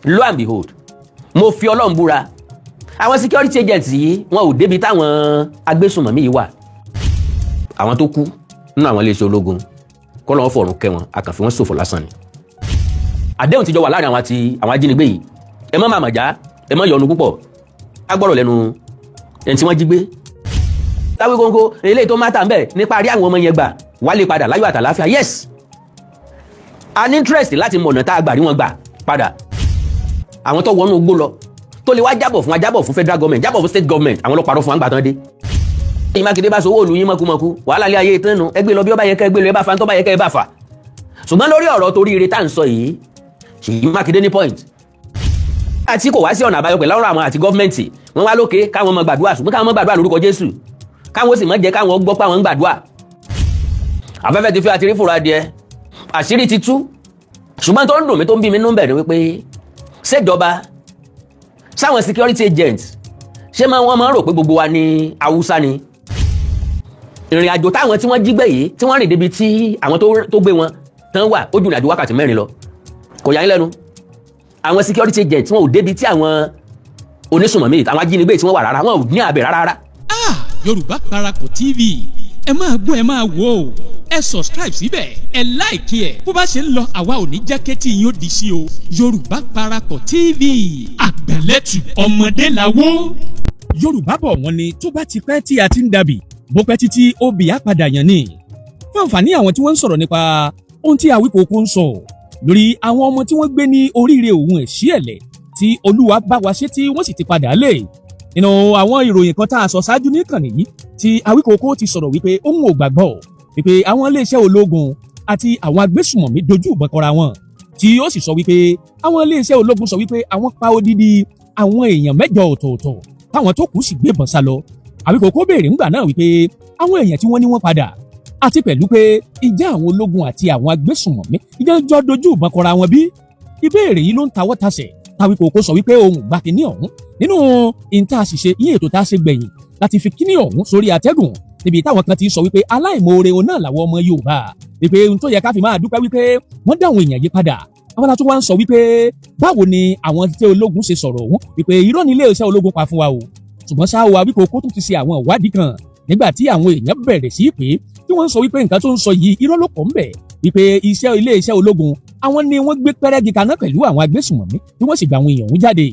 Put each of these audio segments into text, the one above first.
lo and behold mo fi Ọlọ́run búra àwọn security agents yìí wọn ò débi táwọn agbésùnmọ̀mí yìí wà. àwọn tó kú nínú àwọn iléeṣẹ́ ológun kọ́ lọ́wọ́ fọ̀rùn kẹ́ wọn a kàn fi wọ́n ṣòfò lásán ni. àdéhùn tíjọ wà láàrin àwọn àti àwọn ajínigbé yìí ẹ má máa màjá ẹ má yọnu púpọ̀ á gbọ́rọ̀ lẹ́nu ẹni tí wọ́n jí gbé. táwé kóńkó eléyìí tó má tà ń bẹ̀ nípa rí àwọn ọmọ yẹn gbà wálé padà láyọ̀ àtàláfíà yes a ní interest láti mọ̀ ọ̀nà tá a gbà rí wọn gbà padà. àwọn tó wọnú gbó lọ tó lè wá jábọ̀ fún federal government jábọ̀ fún state government àwọn ló parọ́ fún àgbà tán dé. ẹ̀yin Mákindé bá sọ owó òlu yín mọ́kúmọ́kú wàhálà ilé ayé tán nu ẹgbẹ́ lọ bí ó bá yẹ kẹ́ ẹgbẹ́ lọ ẹ bá fa tó bá yẹ kẹ́ ẹ bá fà. ṣùgbọ́n lórí ọ̀rọ̀ torí ire tá à ń sọ yìí Ṣèyí Mákindé ní point. àti kò wá sí ọ̀nà àbáyọ pẹ̀lú ọ̀rọ̀ àwọn àti gọ́ọ̀mẹ̀ntì wọ́n wá lókè káwọn mọ gbàdúrà ṣùgbọ́n káwọn mọ gbàdúrà lórúkọ Jésù káwọn sì mọ jẹ́ káwọn gbọ́ pé àwọn ń gbàdúrà. afẹ́fẹ́ ti fi àtìrí fòrò adìẹ àṣírí ti tú ṣùgbọ́n tó ń dùn mí tó ń bí mi nú bẹ̀rẹ̀ wípé ṣèjọba sáwọn security agents ṣé wọ́n máa ń rò pé gbogbo wa ní Haúsá ni. ìrìn àjò táwọn tí wọ́n jí gbé yìí tí wọ́n rìn débi tí àwọn tó gbé wọn tán wà ó jù ní àjò wákàtí 4 lọ kò yà yín lẹ́nu. àwọn security agents wọn ò débi tí àwọn onísùnmọ̀mí àwọn ajínigbé tí wọ́n wà rárá wọn ò ní àbẹ̀ rárá. Yorùbá Parapọ̀ TV ẹ máa gbọ́ ẹ máa wò ó ẹ subscribe síbẹ̀ ẹ like ẹ bó bá ṣe ń lọ àwa ò ní jẹ́ kétí yín ó di sí o Yorùbá Parapọ̀ TV àgbẹ̀lẹ́tù ọmọdé làwọ̀. Yorùbá bọ̀ wọ́n ní tó bá ti pẹ́ tí a ti ń dàbí bó pẹ́ títí obì á padà yàn ni. fún àǹfààní àwọn tí wọ́n ń sọ̀rọ̀ nípa ohun tí Awíkòkó ń sọ lórí àwọn ọmọ tí wọ́n gbé ní oríire òun ẹ̀ṣí ẹ̀lẹ̀ tí Olúwa bá wa ṣe tí wọ́n sì ti padà lé. nínú àwọn ìròyìn kan tá a sọ ṣáájú níkànnì yìí tí Awíkòkó ti sọ̀rọ̀ wípé òun ò gbàgbọ́ wípé àwọn iléeṣẹ́ ológun àti àwọn agbésùmọ̀mí dojú ìbọn kọra wọn tí ó sì sọ wípé àwọn iléeṣẹ́ ológun sọ wípé àwọn pa odidi àwọn èèyàn 8 ọ̀tọ̀ọ̀tọ̀ táwọn tó kù sì gbébọn sá lọ. Awíkòkó béèrè ńgbà náà wípé àwọn èèyàn tí wọ́n ní wọ́n padà àti pẹ̀lú pé ìjà àwọn ológun àti àwọn agbésùmọ̀mí ìjọ dojú ìbọn kọra wọn bí. ìbéèrè yìí ló ń tawọ́ tasẹ̀ Awíkòkó sọ wípé òun gbà kíní ọ̀hún nínú ìta àṣìṣe iye ètò tá a ṣe gbẹ̀yìn láti fi kíní ọ̀hún sórí àtẹ́gùn níbi táwọn kan ti sọ wípé aláìmoore òun náà làwọn ọmọ Yorùbá wípé ohun tó yẹ ká fi máa dúpẹ́ wípé wọ́n dá àwọn èèyàn yí padà. àwọn aláṣọ wa ń sọ wípé báwo ni àwọn tí ológun ṣe sọ̀rọ̀ ọ̀hún wípé irọ́ ní iléeṣẹ́ ológun pa fún wa o. ṣùgbọ́n ṣá o Awíkòkó tún ti ṣe àwọn ìwádìí kan nígbà tí àwọn èèyàn bẹ̀rẹ̀ sí pé tí wọ́n ń sọ wípé nǹkan tó ń sọ yìí irọ́ ló pọ̀ ń bẹ̀ wípé iléeṣẹ́ ológun àwọn ni wọ́n gbé pẹ́rẹ́gì kaná pẹ̀lú àwọn agbésùmọ̀mí tí wọ́n sì gba àwọn èèyàn ọ̀hún jáde.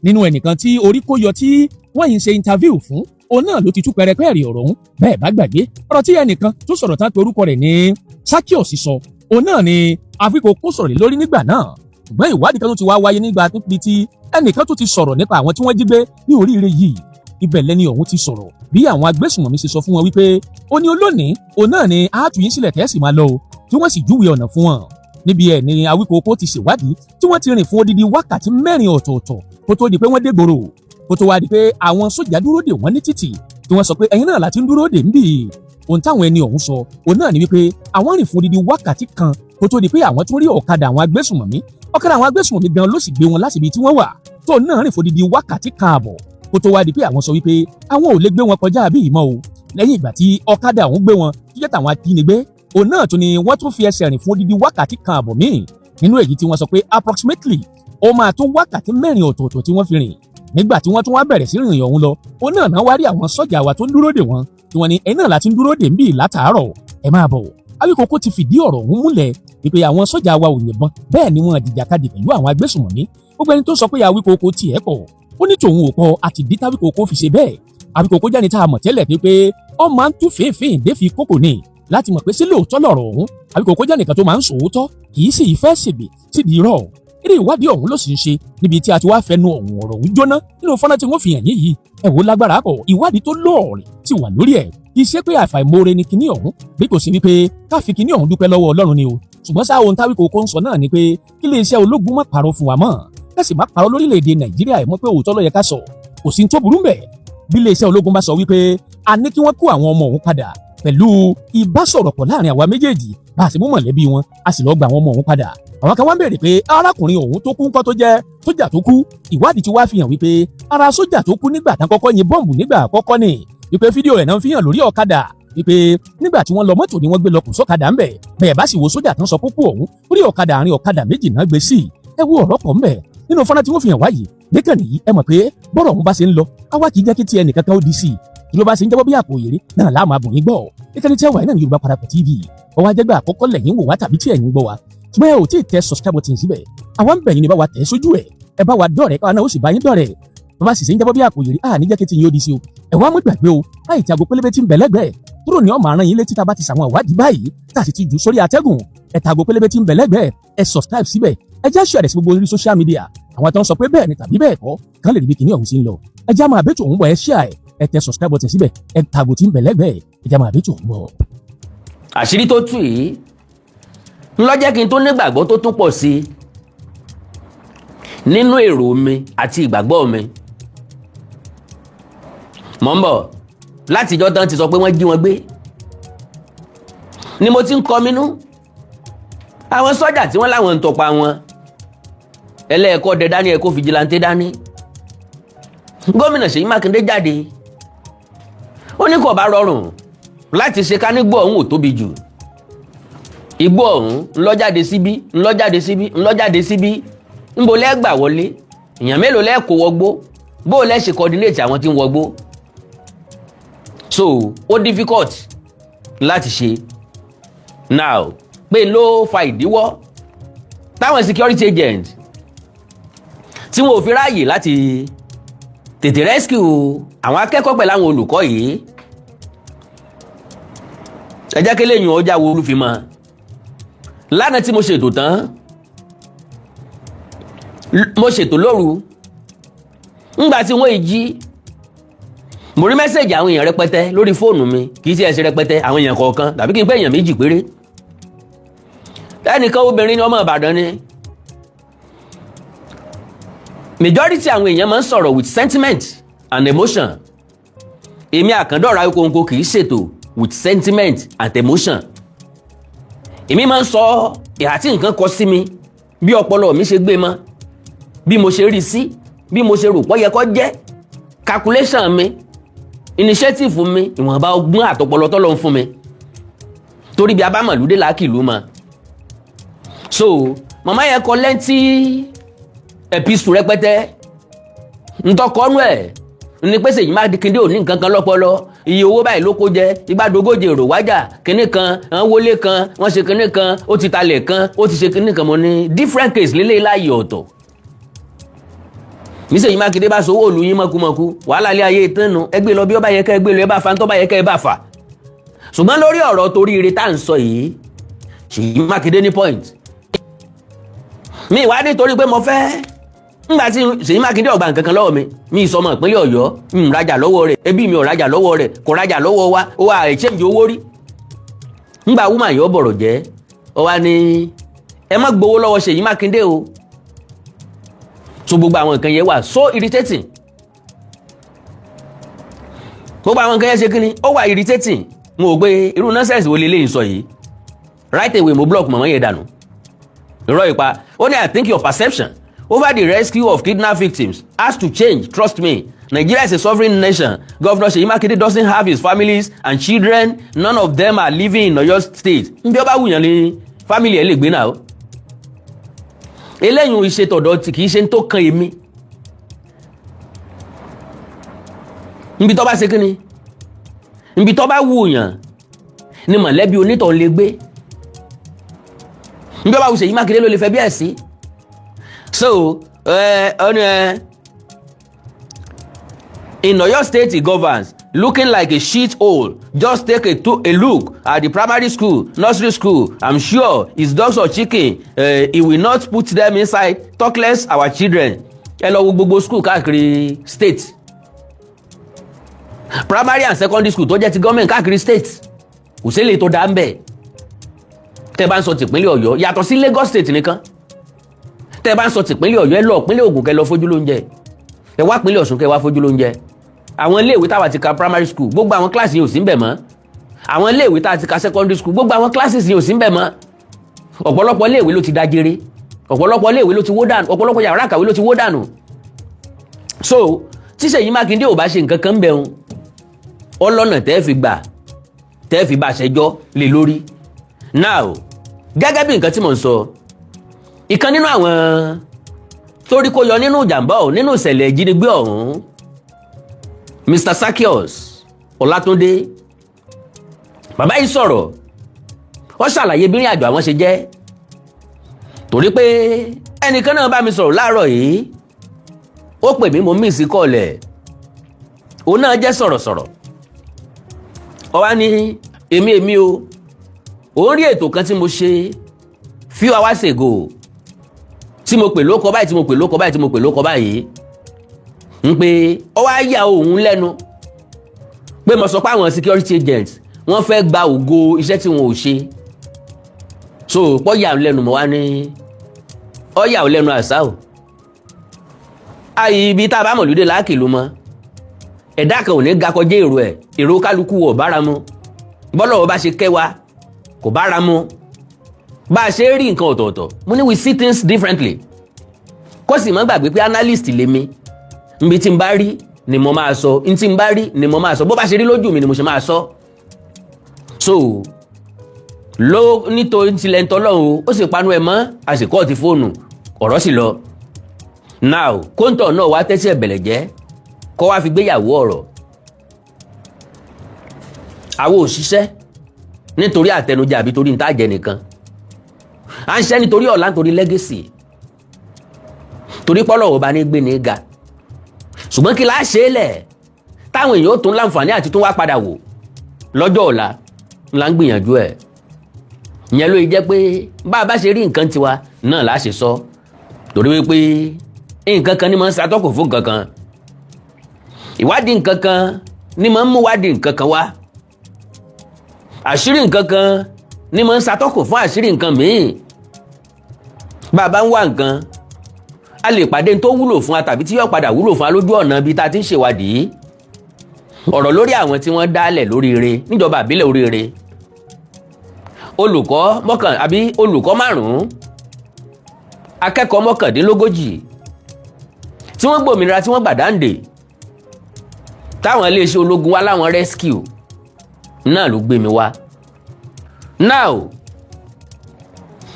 nínú ẹnìkan tí orí kó yọ tí wọ́n yìí ń ṣe interview fún òun náà ló ti tú pẹrẹpẹrẹ ọ̀rọ̀ ọ̀hún bẹ́ẹ̀ bá gbàgbé ọ̀rọ̀ tí ẹnìkan tó sọ̀rọ̀ tán pé orúkọ rẹ̀ ní Sakios sọ òun náà ni Awíkòkó sọ̀rọ̀ lórí nígbà náà. ṣùgbọ́n ìwádìí kan tó ti wá wáyé nígbà níbi tí ẹnìkan tó ti sọ̀rọ̀ nípa àwọn tí wọ́n jí gbé ní oríire yìí ibẹ̀ lẹ́ni ọ̀hún ti sọ̀rọ̀ bí àwọn agbésùmọ̀mí ṣe sọ fún wọn wípé ó ní olónìí òun náà ni àátúyín sílẹ̀ tẹ́sí máa lọ tí wọ́n sì júwe ọ̀nà fún wọn. níbi ẹ̀ ni Awíkòkó ti ṣèwádìí tí wọ́n ti rìn fún odidi wákàtí 4 ọ̀tọ̀ọ̀tọ̀ kó tó di pé wọ́n dé gbòòrò kó tó wá di pé àwọn sójà dúró dè wọ́n ní títì tí wọ́n sọ pé ẹ̀yin náà láti ń dúró dè ń bì. ohun táwọn ẹni ọ̀hún sọ òun náà ni wípé àwọn rìn fún odidi wákàtí kan kó tó di pé àwọn tún rí ọ̀kadà àwọn agbésùmọ̀mí àwọn agbésùmọ̀mí gan ló sì gbé wọn láti ibi tí wọ́n wà tó náà rìn fún odidi wákàtí kan àbọ̀ kó tó wá di pé àwọn sọ wípé àwọn ò lè gbé wọn kọjá àbí ìmọ̀ o lẹ́yìn ìgbà tí ọ̀kadà ọ̀hún gbé wọn tó jẹ́ tàwọn ajínigbé òun náà tún ni wọ́n tún fi ẹsẹ̀ rìn fún odidi wákàtí kan àbọ̀ míì nínú èyí tí wọ́n sọ pé approximately ó máa tó wákàtí 4 ọ̀tọ̀ọ̀tọ̀ tí wọ́n fi rìn. nígbà tí wọ́n tún wá bẹ̀rẹ̀ sí rìn ọ̀hún lọ òun náà wá rí àwọn sọ́jà wa tó ń dúró dè wọ́n tí wọ́n ní ẹ̀yin náà láti ń dúró dè ń bì látàárọ̀ ẹ máa bọ̀. Awíkòkó ti fìdí ọ̀rọ̀ ọ̀hún múlẹ̀ wípé àwọn sọ́jà wa ò yìnbọn bẹ́ẹ̀ ni wọ́n jìjàkadì pẹ̀lú àwọn agbésùmọ̀mí. gbogbo ẹni tó sọ pé Awíkòkó tiẹ̀ kọ̀ ó ní tòun ò kọ àti dí t'Awíkòkó fi ṣe bẹ́ẹ̀. Awíkòkó jáde tá a mọ̀ tẹ́lẹ̀ pé ó máa ń tú fèéfèé dé fi kókò ní láti mọ̀ pé sí lóòótọ́ lọ̀rọ̀ ọ̀hún. Awíkòkó jẹ́ nìkan tó máa ń sòótọ́ kì í sì ìfẹ́ ṣègbè sídìí rọ̀. eré ìwádìí ọ̀hún ló sì ń ṣe níbi tí a ti wá fẹnu ọ̀hún ọ̀rọ̀ ọ̀hún jóná nínú fọ́nrán tí wọ́n fi hàn yìí ẹ wò lágbára pọ̀ ìwádìí tó lóòrìn ti wà lórí ẹ̀ kì í ṣe pé àfàìmoore ni kinní ọ̀hún bí kò sí wípé ká fi kinní ọ̀hún dúpẹ́ lọ́wọ́ Ọlọ́run ni o ṣùgbọ́n sáà ohun t'Awíkòkó ń sọ náà ni pé kí iléeṣẹ́ ológun má parọ́ fún wa mọ́ kẹ́sì má parọ́ lórílẹ̀‐èdè Nàìjíríà ẹ̀ mọ̀ pé òótọ́ ló yẹ ká sọ kò sí tó burú mbẹ̀ bí iléeṣẹ́ ológun bá sọ wípé a ní kí wọ́n kó àwọn ọmọ òun padà pẹ̀lú ìbásọ̀rọ̀pọ̀ láàrin àwa méjèèjì bá a sì mú mọ̀lẹ́bí wọn a sì lọ́ọ́ gba àwọn ọmọ òun padà àwọn kan wá ń béèrè pé arákùnrin òun tó kú ńkọ́ tó jẹ́ sójà tó kú ìwádìí ti wá fi hàn wípé ara sójà tó kú nígbà tán kọ́kọ́ yin bọ́ǹbù nígbà àkọ́kọ́ ni wípé fídíò rẹ̀ náà fi hàn lórí ọ̀kadà wípé nígbà tí wọ́n lọ mọ́tò ni wọ́n gbé lọ kù sọ́kadà ńbẹ̀ bẹ́ẹ̀ bá sì wo sójà tán sọ kókó ọ̀hún orí ọ̀kadà àárín ọ̀kadà méjì náà gbé sí ẹ wo ọ̀rọ̀ pọ̀ ńbẹ̀ nínú fọ́nrán tí wọ́n fi hàn wáyé níkànnì yìí ẹ mọ̀ pé bọ́rọ̀ ọ̀hún bá ṣe ń lọ àwa kì í jẹ́ kí ti ẹnìkankan ó di sí i kí ló bá ṣe ń jábọ́ bí àpò òyèrè náà láàmú abùn yín gbọ́ nítorí tí ẹ wà náà ní Yorùbá Parapọ̀ TV ọwọ́ ajẹ́gbẹ́ àkọ́kọ́ lẹ́yìn wò wá tàbí tí ẹ̀yin gbọ́ wa ṣùgbọ́n ẹ ò tí ì tẹ subscribe button síbẹ̀ àwọn ń bẹ̀ yín ni bá wa tẹ̀ sójú ẹ̀ ẹ bá wa dọ̀rẹ́ káwa náà ó sì bá yín dọ̀rẹ́ bàbá sì ṣe ń jábọ́ bí àpò òyèrè ní jẹ́ kí ti yín ó di sí o ẹ wá mú ìgbàgbé o láì tí aago pélébé tí ń bẹ lẹ́gbẹ̀ẹ́ kúrò ní ọmọ àrán yín létí tá a bá ti ṣàwọn ìwádìí báyìí tá a sì ti jù sórí àtẹ́gùn ẹ ta aago pélébé tí ń bẹ lẹ́gbẹ̀ẹ́ ẹ subscribe síbẹ̀ ẹ já share sí gbogbo orí social media àwọn tó ń sọ pé bẹ́ẹ̀ ni tàbí bẹ́ẹ̀ kọ́ kán lè rí bí kinní ọ̀hún sí ń lọ ẹ já máa bẹ́tò òun bọ̀ ẹ share ẹ tẹ subscribe button síbẹ̀ ẹ ta aago tí ń bẹ lẹ́gbẹ̀ẹ́ ẹ já máa bẹ́tò òun bọ̀. àṣírí tó tú yìí ńlọ jẹ́ kí n tó nígbàgbọ́ tó tún pọ̀ sí nínú èrò mi àti ìgbàgbọ́ mi mọ̀ ń bọ̀ láti ìjọ́ tán ti sọ pé wọ́n jí wọn gbé ni mo ti ń kọminú àwọn sọ́jà tí wọ́n láwọn ń tọpa wọn ẹlẹ́ẹ̀kọ́ dẹ dání ẹ̀kọ́ fìjìláńtẹ́ dání gómìnà Ṣèyí Mákindé jáde ó ní kò bá rọrùn láti ṣe ká nígbó ọ̀hún ò tóbi jù igbó ọ̀hún ńlọ́jáde síbí ńlọ́jáde síbí ńlọ́jáde síbí ńbo lẹ́gbà wọlé èèyàn mélòó lẹ́ẹ̀kọ́ wọgbó bó o lẹ́ṣe coordinate àwọn tí ń wọgbó so ó difficult láti ṣe now pé ló fa ìdíwọ́ táwọn security agent tí wọn ò fi ráàyè láti tètè rescue àwọn akẹ́kọ̀ọ́ pẹ̀lú àwọn olùkọ́ yìí ẹ jẹ́ kí lẹ́yìn ọjà wo olúfimọ́ lánàá tí mo ṣètò tán mo ṣètò lóru ńgbà tí wọ́n jí mo rí mẹ́sẹ̀jì àwọn èèyàn rẹpẹtẹ lórí fóònù mi kì í ṣe ẹ̀ṣẹ̀ rẹpẹtẹ àwọn èèyàn kọ̀ọ̀kan tàbí kí n pé èèyàn méjì péré ẹnìkan obìnrin ni ọmọ Ìbàdàn ni majority àwọn èèyàn máa ń sọ̀rọ̀ with sentiment and emotion èmi àkàndọ̀rọ̀ ayókòǹkò kì í ṣètò with sentiment and emotion èmi máa ń sọ ìhà tí nǹkan kọ sí mi bí ọpọlọ mi ṣe gbé mọ́ bí mo ṣe rí sí bí mo ṣe rò pọ́ yẹ kó jẹ́ calculation mi initiative mi ìwọ̀nba ọgbọ́n àtọpọlọ tọ́lọ́ ń fún mi torí bí abámọ̀lúdé làákìlú mọ́ so màmá yẹn kọ lẹ́ntì ẹ̀písù rẹpẹtẹ ntọ́kọ́nú ẹ̀ ní pé Ṣèyí Mákindé ò ní nǹkan kan lọ́pọlọ iye owó báyìí ló kó jẹ ìgbàdógójì èrò wájà kinní kan àwọn wọlé kan wọ́n ṣe kinní kan ó ti talẹ̀ kan ó ti ṣe kinní kan mo ní different case lélẹ́yìí láàyè ọ̀tọ̀ ní Ṣèyí Mákindé bá sọ owó òlu yín mọ́kúmọ́kú wàhálà ilé ayé ìtànnù ẹgbẹ́ lọ bí ó bá yẹ ká ẹgbẹ́ lọ ẹ bá fa tó bá yẹ ká ẹ bá fà ṣùgbọ́n lórí ọ̀rọ̀ torí ire tá à ń sọ yìí Ṣèyí Mákindé ní point mi ìwà nítorí pé mo fẹ́ ńgbà tí Ṣèyí Mákindé ọ̀gbà nǹkan kan lọ́wọ́ mi ìsọmọ ìpínlẹ̀ Ọ̀yọ́ ń rajà lọ́wọ́ rẹ̀ ẹbí mi ò rajà lọ́wọ́ rẹ̀ kò rajà lọ́wọ́ wa ó wà exchange owó rí ńgbà wúmà yọ bọ̀rọ̀ jẹ́ ọ wá ní ẹ má gbowó lọ́wọ́ Ṣèyí Mákindé o so gbogbo àwọn nǹkan yẹn wà so irritating gbogbo àwọn nǹkan yẹn ṣe kíni ó wà irritating mo ò gbé irú nonsense wo leléyìí sọ yìí right away mo block mọ̀mọ́ yẹn dànù irọ́ ìpa ó ní I think your perception over the rescue of kidnapped victims has to change. Trust me. Nigeria is a sovereign nation. Governor Ṣèyí Mákindé doesn't have his families and children. None of them are living in Oyo State. Nbí ọba wùyàn ní family ẹ̀ lè gbé náà. Eléyìí ìṣètò ọ̀dọ́ tí kì í ṣe tó kan èmi. Nbí tó bá ṣe kíni? Nbí tó bá wùyàn ni mọ̀lẹ́bí onítọ̀ lè gbé. Nbí ọba wù Ṣèyí Mákindé ló lè fẹ́ bí ẹ̀ sí. So, in Oyo State, it governs, looking like a shit hole. Just take a look at the primary school, nursery school. I'm sure his dogs or chicken, he will not put them inside. Talk less our children. Hello, gbogbo school káàkiri state. Primary and secondary school tó jẹ́ ti government káàkiri state. Kò sí lè tó dá ń bẹ̀. Tẹ́ bá ń sọ tìpínlẹ̀ Ọ̀yọ́, yàtọ̀ sí Lagos State nìkan. Tẹ́ bá ń sọ tìpínlẹ̀ Ọ̀yọ́ ẹ lọ ìpínlẹ̀ Ògùn kẹ́ lọ fojú lóúnjẹ ẹ wá ìpínlẹ̀ Ọ̀ṣun kẹ́ wá fojú lóúnjẹ àwọn iléèwé táwa ti ka primary school gbogbo àwọn kíláàsì yìí ò sí ń bẹ̀ mọ́ àwọn iléèwé táwa ti ka secondary school gbogbo àwọn classes yìí ò sí ń bẹ̀ mọ́ ọ̀pọ̀lọpọ̀ iléèwé ló ti dájere ọ̀pọ̀lọpọ̀ iléèwé ló ti wó dànù ọ̀pọ̀lọpọ̀ yàrá àkàwé ló ti wó dànù so tí Ṣèyí Mákindé ò bá ṣe nǹkan kan ń bẹ̀ ń ọlọ́nà tẹ́ fi bá ṣẹjọ́ lé lórí now gẹ́gẹ́ bí nǹkan tí mò ń sọ ìkan nínú àwọn torí kó yọ nínú ìjàmbá ọ̀ nínú ìṣẹ̀lẹ̀ ìjínigbé ọ̀hún Mr. Sakios Ọlátúndé bàbá yìí sọ̀rọ̀ ó ṣàlàyé bí ìrìn àjò àwọn ṣe jẹ́ torí pé ẹnìkan náà bá mi sọ̀rọ̀ láàárọ̀ yìí ó pè mí mo mísì kọ́ọ̀lẹ̀ òun náà jẹ́ sọ̀rọ̀sọ̀rọ̀ ó wá ní èmi o òun rí ètò kan tí mo ṣe few hours ago tí mo pè lóko báyìí tí mo pè lóko báyìí tí mo pè lóko báyìí ń pé ó wá yà òun lẹ́nu pé mo sọ pé àwọn security agents wọ́n fẹ́ gba ògo iṣẹ́ tí wọn ò ṣe so pọ́ yà òun lẹ́nu mo wá ní ó yà òun lẹ́nu àṣà o àyè ibi tá a bá mọ̀ lóde láàkì ló mọ́ ẹ̀dá kan ò ní ga kọjá èrò kálukú wọ̀ bára mu bọ́lọ̀ bá ṣe kẹwa kò bára mu bá a ṣe rí nǹkan ọ̀tọ̀ọ̀tọ̀ mo ní we see things differently kó sì má gbàgbé pé analyst lèmi nbi tí n bá rí ni mo máa sọ n tí n bá rí ni mo máa sọ bó bá ṣe rí lójú mi ni mo ṣe máa sọ so ló nítorí tilẹ̀ ń tọ́lọ́run ó sì panu ẹ̀ mọ́ àsìkò ti fóònù ọ̀rọ̀ sì lọ now kóńtọ̀ náà wá tẹ́sí ẹ̀bẹ̀lẹ̀ jẹ́ kó wá fi gbéyàwó ọ̀rọ̀ àwọn òṣìṣẹ́ nítorí àtẹnujẹ àbí torí níta jẹ nìkan à ń ṣe nítorí ọ̀la nítorí legacy torí pọ́lọ̀ ọba ní gbé ní ga ṣùgbọ́n kí láá ṣe é lẹ̀ táwọn èèyàn ó tún láǹfààní àti tún wá padà wò lọ́jọ́ ọ̀la ńlá ń gbìyànjú ẹ̀ ìyẹn ló jẹ́ pé bá a bá ṣe rí nǹkan tiwa náà láá ṣe sọ torí wípé nǹkan kan ní máa ń ṣàtọ́kù fún nǹkan kan ìwádìí nǹkan kan ní máa ń mú wádìí nǹkan kan wá àṣírí nǹkan kan ní máa ń ṣàtọ́kù fún àṣírí nǹkan míì bá a bá ń wá nǹkan a lè pàdé tó wúlò fún wa tàbí tí yóò padà wúlò fún wa lójú ọ̀nà bí ta ti ń ṣèwádìí ọ̀rọ̀ lórí àwọn tí wọ́n dálẹ̀ lóríire níjọba àbílẹ̀ oríire olùkọ́ 5 akẹ́kọ̀ọ́ 39 tí wọ́n gbòmìnira tí wọ́n gbàdáǹdè táwọn iléeṣẹ́ ológun wá láwọn rescue náà ló gbé mi wá now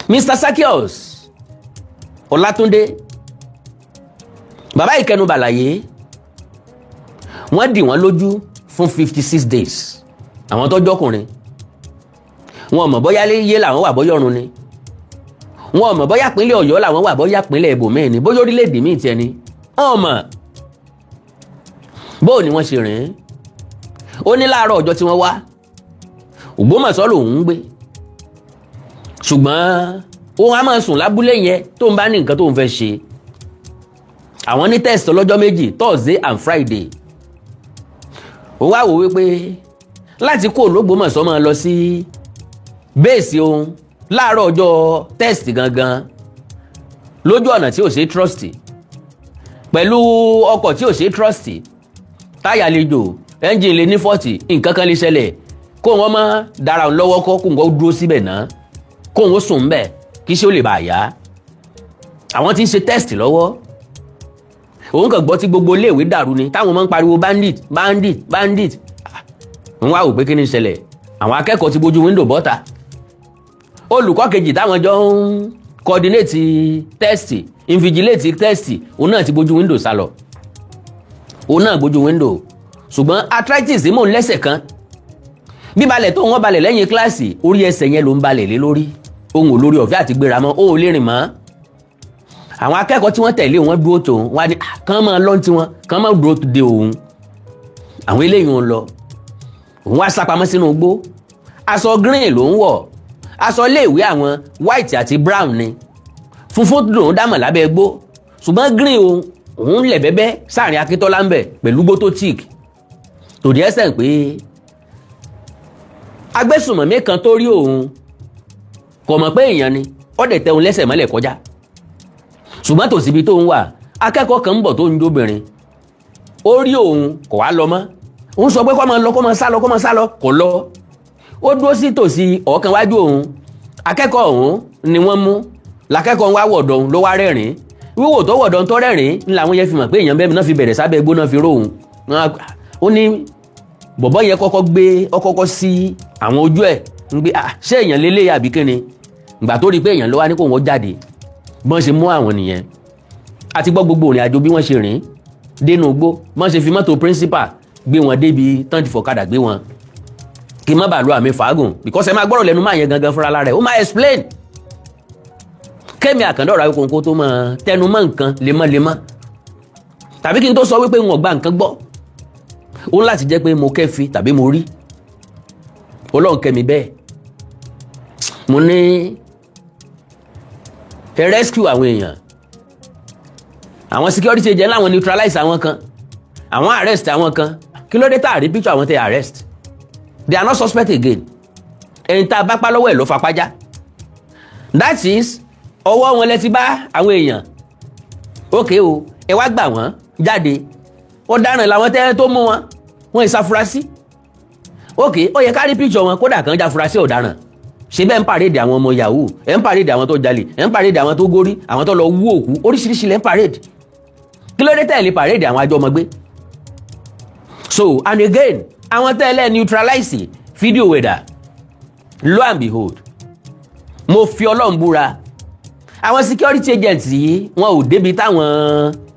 Mr. Sakios Ọlátúndé bàbá ìkẹnubàlàyé wọ́n dì wọ́n lójú fún 56 days àwọn tó jọkùnrin wọn mọ̀ bóyá yé làwọn wà bóyá ọ̀run ni wọn mọ̀ bóyá pínlẹ̀ Ọ̀yọ́ làwọn wà bóyá pínlẹ̀ ibòmíì ni bóyá orílẹ̀-èdè míì tiẹ̀ ni wọn mọ̀ bóò ni wọ́n ṣe rìn ó ní láàárọ̀ ọjọ́ tí wọ́n wá Ògbómọ̀ṣọ́ lòun ń gbé ṣùgbọ́n òun á máa sùn lábúlé yẹn tó ń bá ní nǹkan tó ń fẹ́ ṣe àwọn ní test ọlọ́jọ́ méjì Thursday and Friday ó wá wò wípé láti kó l'Ógbómọ̀ṣọ́ máa lọ sí bẹ́ẹ̀sì òun láàárọ̀ ọjọ́ test gangan lójú ọ̀nà tí ò ṣe trust pẹ̀lú ọkọ̀ tí ò ṣe trust táyà lè jò ẹ́ńjìn lè ní 40 nǹkan kan lè ṣẹlẹ̀ kó wọn má dára òun lọ́wọ́ kó wọn dúró síbẹ̀ náà kó wọn sùn bẹ̀ kí ṣé ó lè bà yá àwọn tí ń ṣe test lọ́wọ́ òun kàn gbọ́ tí gbogbo iléèwé dàrú ni táwọn máa ń pariwo bandit wọ́n wá wò pé kí ni ṣẹlẹ̀ àwọn akẹ́kọ̀ọ́ ti bójú window bọ́ta olùkọ́ kejì táwọn jọ ń coordinate test invigilate test òun náà ti bójú window sálọ òun náà bójú window ṣùgbọ́n arthritis mò ń lẹ́sẹ̀ kan bíbalẹ̀ tó wọ́n balẹ̀ lẹ́yìn kíláàsì orí ẹsẹ̀ yẹn ló ń balẹ̀ lé lórí ohun ò lórí ọ̀fẹ́ àti gbéra mọ́ ó lè rìn mọ́ àwọn akẹ́kọ̀ọ́ tí wọ́n tẹ̀lé wọn dúró tó wọn á ní kán máa lọ́n tí wọn kán máa dúró de òun àwọn eléyìí wọn lọ òun wá sápamọ́ sínú igbó aṣọ green ló ń wọ̀ aṣọ iléèwé àwọn white àti brown ni funfun lòun dámọ̀ lábẹ́ igbó ṣùgbọ́n green òun lẹ̀ bẹ́bẹ́ sáàrin Akíntọ́lá ń bẹ̀ pẹ̀lú gbótó tíìk tòdí ẹsẹ̀ pé Agbesunmomi kan tó rí òun kò mọ̀ pé èèyàn ni ó dẹ̀ tẹ òun lẹ́sẹ̀ mọ́lẹ̀ kọjá ṣùgbọ́n tòsíbi tó ń wà akẹ́kọ̀ọ́ kan ń bọ̀ tó ń jóbìnrin ó rí òun kò wá lọ mọ́ òun sọ pé kó máa lọ kó máa sá lọ kò lọ ó dúró sí tòsí ọ̀kan wájú òun akẹ́kọ̀ọ́ òun ni wọ́n mú lakẹ́kọ̀ọ́ wá wọ̀dọ̀ òun ló wá rẹ́rìn wíwò tó wọ̀dọ̀ tó rẹ́rìn ní làwọn yẹn fi mọ̀ pé èèyàn bẹ́ẹ̀ náà fi bẹ̀rẹ̀ sábẹ́ igbó náà fi ró òun ó ní bọ̀bọ́ yẹn kọ́kọ́ sí àwọn ojú ẹ̀ ń gbé ṣé èèyàn lélẹ̀ àbí kíni ìgbà tó rí pé èèyàn ló wá ní kó wọ́n jáde bọ́n ṣe mú àwọn nìyẹn àti gbọ́ gbogbo ìrìn àjò bí wọ́n ṣe rìn dénú igbó wọ́n ṣe fi mọ́tò principal gbé wọn débi tán ti fọ̀kadà gbé wọn kí má bàa lo àmì fàágùn because ẹ máa gbọ́rọ̀ lẹ́nu máa yẹn gangan fúnra lára ẹ̀ ó máa explain Kẹ́mi Àkàndọ̀rọ̀ Awíkonko tó máa tẹnu mọ́ nǹkan lemọ́lemọ́ tàbí kí n tó sọ wípé wọn gba nǹkan gbọ́ ó láti jẹ́ pé mo kẹ́fi tàbí mo rí Ọlọ́run kẹ́mi bẹ́ẹ̀ mo ní ẹ rescue àwọn èèyàn àwọn security agent láwọn neutralize àwọn kan àwọn arrest àwọn kan kí ló dé tá a rí picture àwọn tẹ arrest they are not suspect again ẹni tá a bá pa lọ́wọ́ ẹ̀ ló fapájá that is ọwọ́ wọn lẹ ti bá àwọn èèyàn ókè o ẹ wá gbà wọ́n jáde ọ̀daràn làwọn tẹ́ tó mú wọn wọn ìsafurasí ókè ó yẹ ká rí picture wọn kódà kan jáfurasí ọ̀daràn ṣe bẹ́ẹ̀ ń pàrédè àwọn ọmọ yahoo ẹ̀ ń pàrédè àwọn tó jalè ẹ̀ ń pàrédè àwọn tó górí àwọn tó lọ wú òkú oríṣiríṣi lẹ́ ń pàrédè kí ló dé tẹ̀lé pàrédè àwọn àjọmọ̀gbé so and again àwọn tẹ́lẹ̀ neutralize fídíò wẹ̀dà lo and behold mo fi Ọlọ́run búra àwọn security agents yìí wọn ò débi táwọn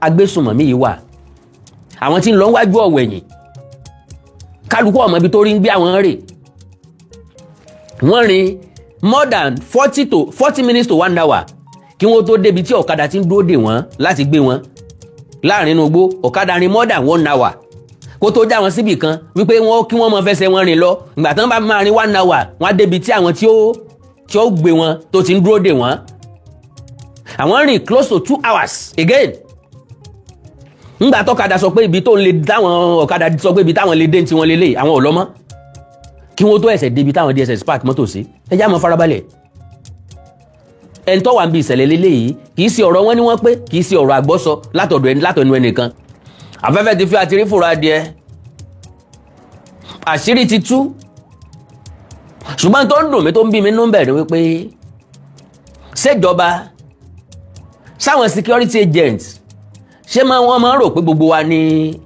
agbésùnmọ̀mí yìí wà àwọn tí ń lọ wájú ọ̀wẹ̀yìn kálukú ọmọ ibi tó rí ń gbé àwọn rè wọ́n rìn more than 40 minutes to 1 hour kí wọ́n tó débi tí ọ̀kadà ti ń dúró dè wọ́n láti gbé wọn láàrin inú igbó ọ̀kadà rìn more than 1 hour kó tó já wọn síbì kan wípé kí wọ́n mọ fẹsẹ̀ wọn rìn lọ ìgbà tán bá máa rìn 1 hour wọ́n á débi tí àwọn tí ó gbé wọn tó ti ń dúró dè wọ́n àwọn rìn close to 2 hours again ńgbà tọ́kadà sọ pé ibi tó ń lè dáwọn ọ̀kadà sọ pé ibi táwọn lè dé tí wọ́n lè lè àwọn ò lọ mọ́ kí wọ́n tó ẹ̀sẹ̀ débi táwọn DSS park mọ́tò sí ẹjá mọ́ farabalẹ̀ ẹni tó wà ń bí ìṣẹ̀lẹ̀ lélẹ́yìí kì í sí ọ̀rọ̀ wọn ni wọ́n pé kì í sí ọ̀rọ̀ àgbọ́sọ látọ̀nu ẹnìkan afẹ́fẹ́ ti fi àtìrí fòrò adìẹ àṣírí ti tú ṣùgbọ́n tó ń dùn mí tó ń bí mi nú bẹ̀rẹ̀ wípé ṣèjọba sáwọn security agents ṣé wọ́n máa ń rò pé gbogbo wa ní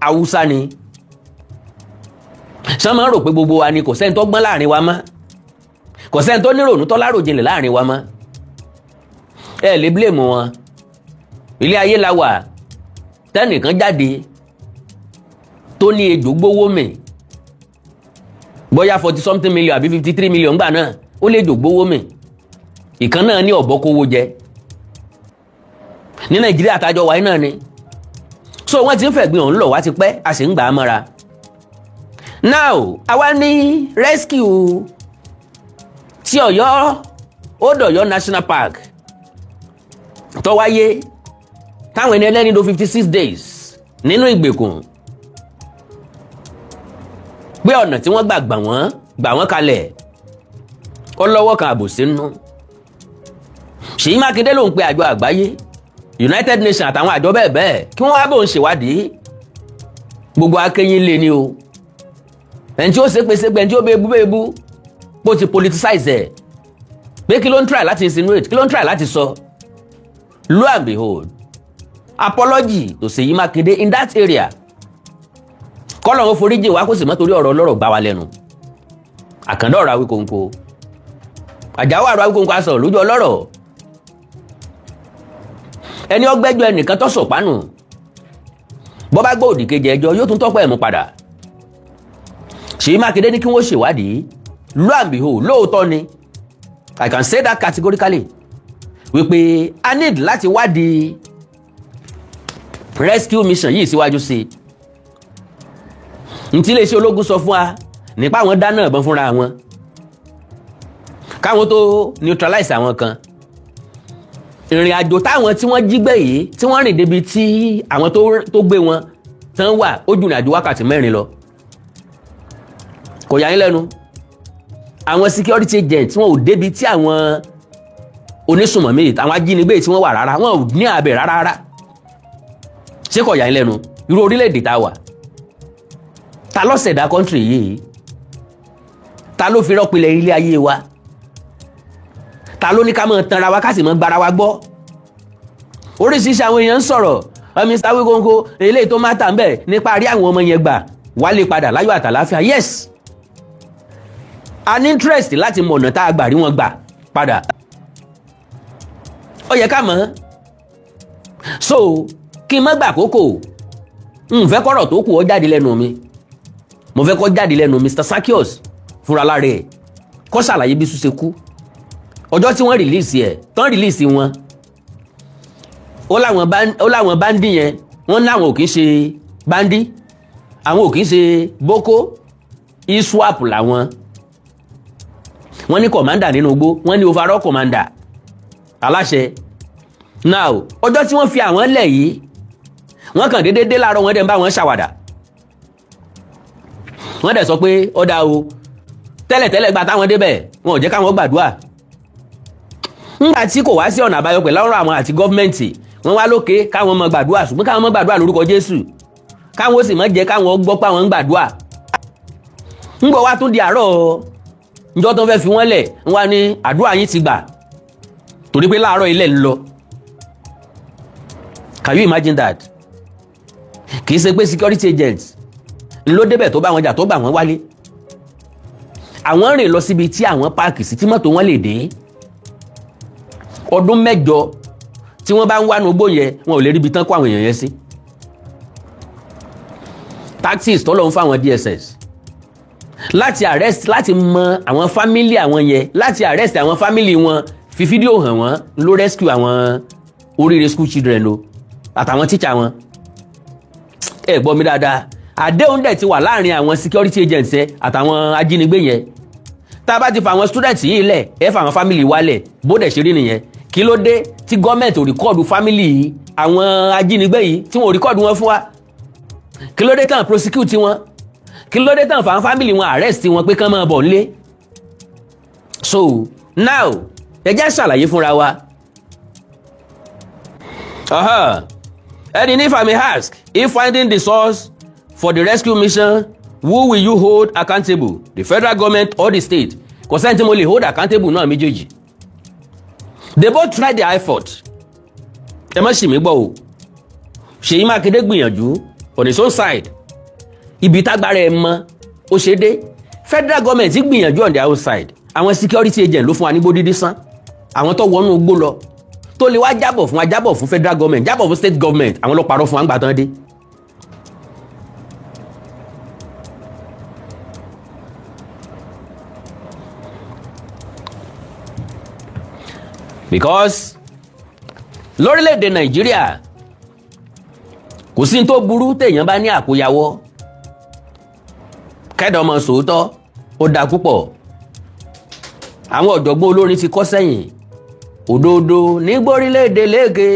Haúsá ni ṣé wọ́n máa ń rò pé gbogbo wa ní kò sẹ́ni tó gbọ́n láàrin wa mọ́ kò sẹ́ni tó nírònú tó láròjinlẹ̀ láàrin wa mọ́ ẹ lè blame wọn ilé ayé la wà tẹ́nìkan jáde tó ní ejò gbówó mì bóyá 40 something million àbí 53 million gbà náà ó lè ejò gbówó mì ìkan náà ní ọ̀bọ kówó jẹ ní Nàìjíríà àtàjọ wáyé náà ni so wọ́n ti ń fẹ̀gbìn ọ̀hún lọ̀ wá ti pẹ́ a sì ń gbà á mọ́ra now àwa ní rescue ti Ọ̀yọ́ Odòyọ̀ National Park tó wáyé táwọn ẹni ẹlẹ́ni lò 56 days nínú ìgbèkùn pé ọ̀nà tí wọ́n gbà wọ́n kalẹ̀ ó lọ́wọ́ kan àbòsí nínú Ṣèyí Mákindé ló ń pe àjọ àgbáyé United Nations àtàwọn àjọ bẹ́ẹ̀ bẹ́ẹ̀ kí wọ́n wá bò ń ṣèwádìí gbogbo akẹ́yìn lé ní o ẹni tí ó ṣépè ẹni tí ó bẹ́ẹ̀bú bó ti politicize ẹ̀ pé kí ló ń try láti insinuate kí ló ń try láti sọ lo and behold apology to Ṣèyí Mákindé in that area kọ́lọ̀ ó foríjì wá kó sì mọ́ torí ọ̀rọ̀ ọlọ́rọ̀ gbá wa lẹ́nu Àkàndọ̀rọ̀ Awíkonko Àjàó àrò Awíkonko aṣọ lójú ọlọ́rọ̀ ẹni ọgbẹ́jọ́ ẹnìkan tó sọ̀pánù bọ́ bá gbọ́ òdì kejì ẹjọ́ yóò tún tọ́pọ̀ ẹ̀mú padà Ṣèyí Mákindé ní kí wọ́n ṣèwádìí lo and behold lóòótọ́ ni I can say that categorically wípé a need láti wádìí rescue mission yìí síwájú sí i ntí iléeṣẹ́ ológun sọ fún wa nípa àwọn dáná ìbọn fúnra wọn káwọn tó neutralize àwọn kan ìrìn àjò táwọn tí wọ́n jí gbé yìí tí wọ́n rìn débi tí àwọn tó gbé wọn tán wà ó jù ní àjò wákàtí 4 lọ kò yà yín lẹ́nu àwọn security agents wọn ò débi tí àwọn onísùnmọ̀mí àwọn ajínigbé tí wọ́n wà rárá wọn ò ní àbẹ̀ rárá ṣé kò yà yín lẹ́nu irú orílẹ̀-èdè tá a wà ta ló ṣẹ̀dá kọ́ńtírì yìí ta ló fi rọ́pìlẹ̀ ilé ayé wa ta ló ní ká mọ̀ tanra wa ká sì mọ̀ gbára wa gbọ́ oríṣiríṣi àwọn èèyàn ń sọ̀rọ̀ Mr. Awíkonko eléyìí tó máa tà ń bẹ̀ nípa rí àwọn ọmọ yẹn gbà wálé padà láyọ̀ àtàláfíà yes a ní interest láti mọ̀ ọ̀nà tá a gbà rí wọn gbà padà ó yẹ ká mọ̀ so kí n má gbà kókò n fẹ́ kọ́rọ̀ tó kù ó jáde lẹ́nu mi, mo fẹ́ kó jáde lẹ́nu Mr. Sakios fúnra lára ẹ̀ kó ṣàlàyé bí Súṣe kú. Ọjọ́ tí wọ́n rìlíìsì ẹ̀ tán rìlíìsì wọn ó láwọn báńdì yẹn wọ́n láwọn ò kí ń ṣe báńdì, àwọn ò kí ń ṣe boko iswap làwọn, wọ́n ní kọ̀mándà nínú igbó, wọ́n ní overall commander aláṣẹ. Now ọjọ́ tí wọ́n fi àwọn lẹ̀ yìí wọ́n kàn déédéé dé láàárọ̀ wọ́n dẹ̀ ń bá wọn ṣàwàdà, wọ́n dẹ̀ sọ pé ọ̀dà o tẹ́lẹ̀tẹ́lẹ̀ gba táwọn débẹ̀ wọn ò jẹ́ káwọn gbàdúrà. Nígbà tí kò wá sí ọ̀nà àbáyọ pẹ̀lú ọ̀rọ̀ àwọn àti gọ́ọ̀mẹ̀ntì wọ́n wá lókè káwọn mọ gbàdúrà, ṣùgbọ́n káwọn mọ gbàdúrà lórúkọ Jésù, káwọn ó sì mọ jẹ́ káwọn gbọ́ pé àwọn ń gbàdúrà. ń gbọ́ wá tún di àárọ̀ njọ́ tó fẹ́ fi wọ́n lẹ̀ ń wá ní àdúrà yín ti gbà torí pé láàárọ̀ ilẹ̀ ń lọ. Can you imagine that? Kì í ṣe pé security agents ló débẹ̀ tó bá wọn jà tó gbà wọ́n wálé, àwọn rìn lọ síbi tí àwọn páàkì sí tí mọ́tò wọn lè dé. Ọdún 8 tí wọ́n bá ń wá nugbó yẹn wọn ò lè ríbi tán kó àwọn èèyàn yẹn sí. Tactics tọ́lọ́ ń fáwọn DSS láti arrest, láti mọ àwọn family àwọn yẹn, láti arrest àwọn family wọn, fi fídíò hàn wọ́n ló rescue àwọn oríire school children o àtàwọn teacher wọn. Ẹ gbọ́ mi dáadáa, àdéhùn dẹ̀ ti wà láàrin àwọn security agents àtàwọn ajínigbé yẹn. Tá a bá ti fa àwọn students yìí lẹ̀ ẹ fa àwọn family wálẹ̀ bó dẹ̀ ṣe rí nìyẹn. Kí ló dé tí gọ́ọ̀mẹ̀ntì ò rìkọ́ọ̀dù family àwọn ajínigbé yìí tí wọn ò rìkọ́ọ̀dù wọn fún wa? Kí ló dé tán prosecute wọn? Kí ló dé tán fa àwọn family wọn arrest wọn pé kán máa bọ̀ nílé? So now ẹ jẹ́ ṣàlàyé fúnra wa. And if I may ask, if finding the source for the rescue mission, who will you hold accountable? The federal government or the state? Kò sẹ́ni tí mo lè hold accountable náà méjèèjì. They both tried their effort. Ẹ má ṣì mí gbọ́ o. Ṣèyí Mákindé gbìyànjú on his own side. Ibi tágbára ẹ mọ ó ṣe dé. Federal government gbìyànjú on their own side. Àwọn security agent ló fún wa ní gbódídí sán. Àwọn tó wọnú igbó lọ tó lè wá jábọ̀ fún wa, jábọ̀ fún federal government, jábọ̀ fún state government, àwọn ló parọ́ fún wa ń gbà tán dé. Because lórílẹ̀‐èdè Nàìjíríà kò sí tó burú téèyàn bá ní àkóyawọ́, kẹ́dọ̀ ọmọ sòótọ́ ó dáa púpọ̀. Àwọn ọ̀jọ̀gbọ́n olórin ti kọ́ sẹ́yìn, òdodo ní gbórílẹ̀‐èdè léèké,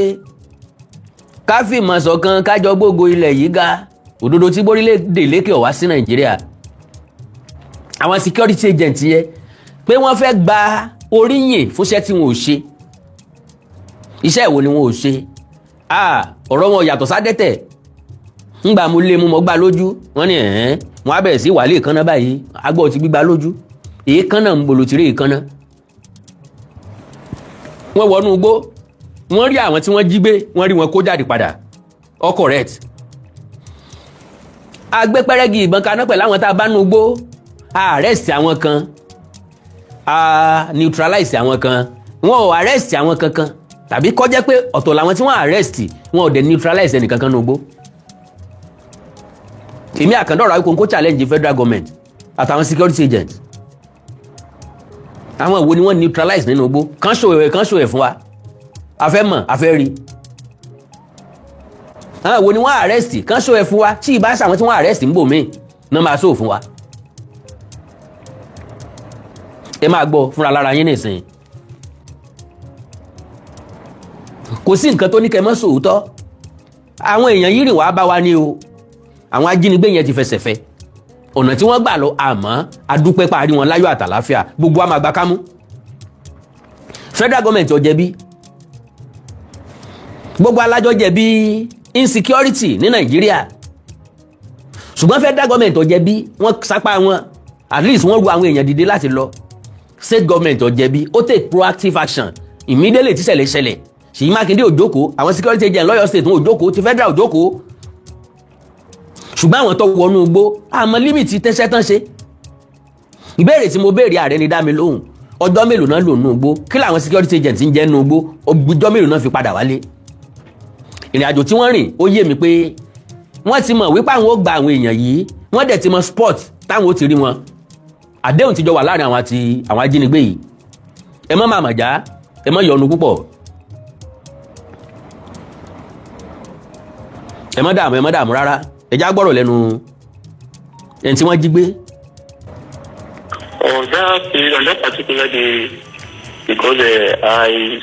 káfíìmọ̀ ṣọ̀kan kájọ gbógo ilẹ̀ yìí ga, òdodo tí gbórílẹ̀‐èdè léèké ó wá sí Nàìjíríà. Àwọn security agent yẹn pé wọ́n fẹ́ gba oríyìn fúnṣẹ́ tí wọn ò ṣe. Iṣẹ́ ìwo ni wọn ò ṣe? Ọ̀rọ̀ wọn yàtọ̀ sádẹ́tẹ̀. Ńgbà mo lé mú mọ́ gbá lójú, wọ́n ní wọ́n á bẹ̀rẹ̀ sí wàlé ìkànnà báyìí, agbọ́ ti gbígbá lójú. Èékánná ń bolo tìrí ìkànnà. Wọ́n wọnú igbó, wọ́n rí àwọn tí wọ́n jí gbé, wọ́n rí wọn kó jáde padà. All correct. A gbé pẹ́rẹ́gì ìbọn kaná pẹ̀lú àwọn tá a bá nú igbó, a arrest àwọn kan, a neutralize àwọn kan, wọn ò arrest àwọn kankan. Tàbí kó jẹ́ pé ọ̀tọ̀ làwọn tí wọ́n arrest wọn ò dẹ̀ neutralize ẹnì kankan nú igbó. Èmi àkàndọ̀rọ̀ àwọn kò challenge federal government àtàwọn security agents. Àwọn wo ni wọ́n neutralize nínú igbó? Kán show ẹ̀ fún wa. A fẹ́ mọ̀, a fẹ́ rí. Àwọn wo ni wọ́n arrest? Kán show ẹ̀ fún wa. Tí ìbá ṣàwọn tí wọ́n arrest ń bò mí náà máa show fún wa. Ẹ máa gbọ́ fúnra lára yín nìsín. Kò sí nǹkan tó ní kẹ́ mọ́ sòótọ́. Àwọn èèyàn yìí rìn wá bá wa ní o. Àwọn ajínigbé yẹn ti fẹsẹ̀ fẹ́. Ọ̀nà tí wọ́n gbà lọ àmọ́ adúpẹ́ parí wọn láyọ̀ àtàláfíà, gbogbo wa máa gba kámú. Federal government ò jẹ̀bi. Gbogbo alájọ jẹ̀bi insecurity ní Nàìjíríà. Ṣùgbọ́n federal government ò jẹ̀bi, wọ́n sápá wọn. At least wọ́n ru àwọn èèyàn dìde láti lọ. State government ò jẹ̀bi, ó take proactive action. Immediately tí ṣẹlẹ̀. Ṣèyí Mákindé ò jókòó, àwọn security agent lọ́yọ̀ state wọn ò jókòó, ti federal ò jókòó. Ṣùgbọ́n àwọn tó wọnú igbó àmọ́ límìtì tẹ́sẹ̀ tán ṣe. Ìbéèrè tí mo béèrè ààrẹ ni dá mi lóhùn. Ọjọ́ mélòó náà lò nú igbó? Kí làwọn security agent ń jẹ́ nú igbó? Ọjọ́ mélòó náà fi padà wálé? ìrìn àjò tí wọ́n rìn ó yé mi pé wọ́n ti mọ̀ wípé àwọn ó gba àwọn èèyàn yìí, wọ́n dẹ̀ ti mọ̀ sport táwọn ó ti rí wọn. Àdéhùn ti jọ wà láàrin àwọn àti àwọn ajínigbé yìí. Ẹ má máa màjá, ẹ má yọnu púpọ̀, ẹ má dààmú rárá. Ẹ já gbọ́rọ̀ lẹ́nu ẹni tí wọ́n jí gbé. On that particular day, because I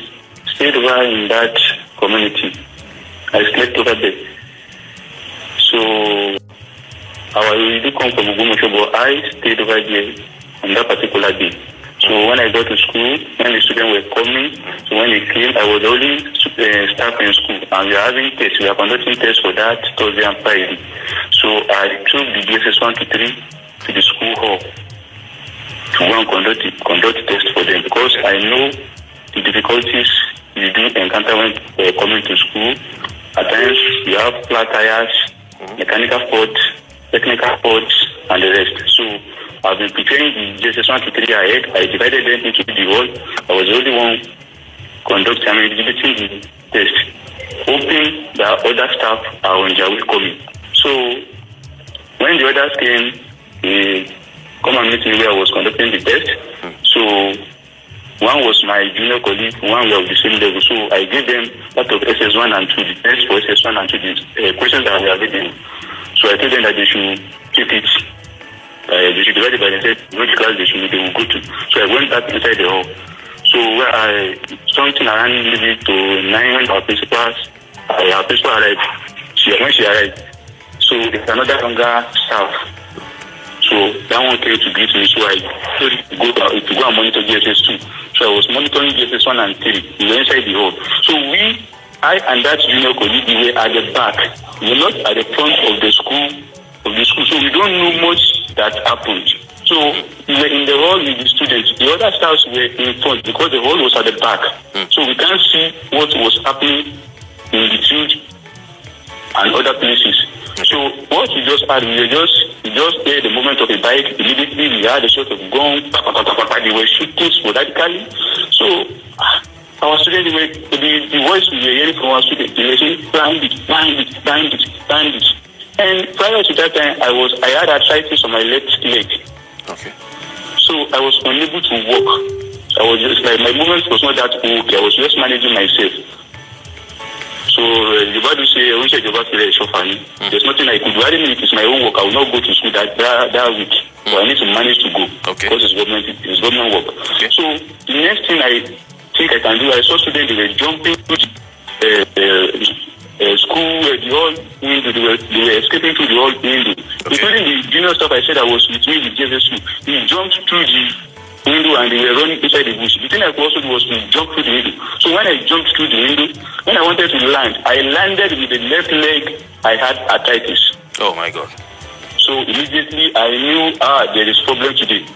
stayed over in that community, I slept over there. So we do come from Ogbomoso, but I stayed over there on that particular day. So when I got to school, when the students were coming, so when they came, I was only staff in school, and we are having tests. We are conducting tests for that Thursday and Friday. So I took the GSS 1 to 3 to the school hall to go and conduct test for them, because I know the difficulties you do encounter when coming to school. At times you have flat tires, mechanical faults, technical faults, and the rest. So I've been preparing the GSS 1 to 3 ahead. I divided them into the hall. I was the only one exhibiting the test, hoping that other staff are on their way coming. So when the others came, they come and meet me where I was conducting the test. So one was my junior colleague, one was of the same level. So I gave them part of SS1 and 2, the test for SS1 and 2, the questions that we are getting. So I told them that they should keep it. They should divide it by themselves. Which class they will go to. So I went back inside the hall. So where something around maybe to 9 when our principal arrived. When she arrived, so there's another younger staff. So that one came to greet me. So I told him to go and monitor GSS 2. So I was monitoring GSS 1 and 3. We were inside the hall. So I and that junior colleague, we were at the back. We were not at the front of the school. So we don't know much that happened. So we were in the hall with the students. The other staffs were in front because the hall was at the back. So we can't see what was happening in the field and other places. So what we just had, we just hear the moment of a bike. Immediately we had a shot of gun. They were shooting sporadically. So our students, the voice we were hearing from our students, they were saying, bandit. And prior to that time, I had arthritis on my left leg. Okay. So I was unable to walk. I was just like, my movement was not that okay. I was just managing myself. So the bad say, I wish I could there's nothing I could do. I didn't know it is my own work. I will not go to school that week. So I need to manage to go. Okay. Because it's government work. Okay. So the next thing I think I can do, I saw students, they were jumping to the school, the hall window. They were escaping through the hall window. Okay. Including the junior staff I said I was with me with JSS2. He jumped through the window and they were running inside the bush. The thing I also did was to jump through the window. So when I jumped through the window, when I wanted to land, I landed with the left leg. I had arthritis. Oh my God. So immediately I knew there is problem today.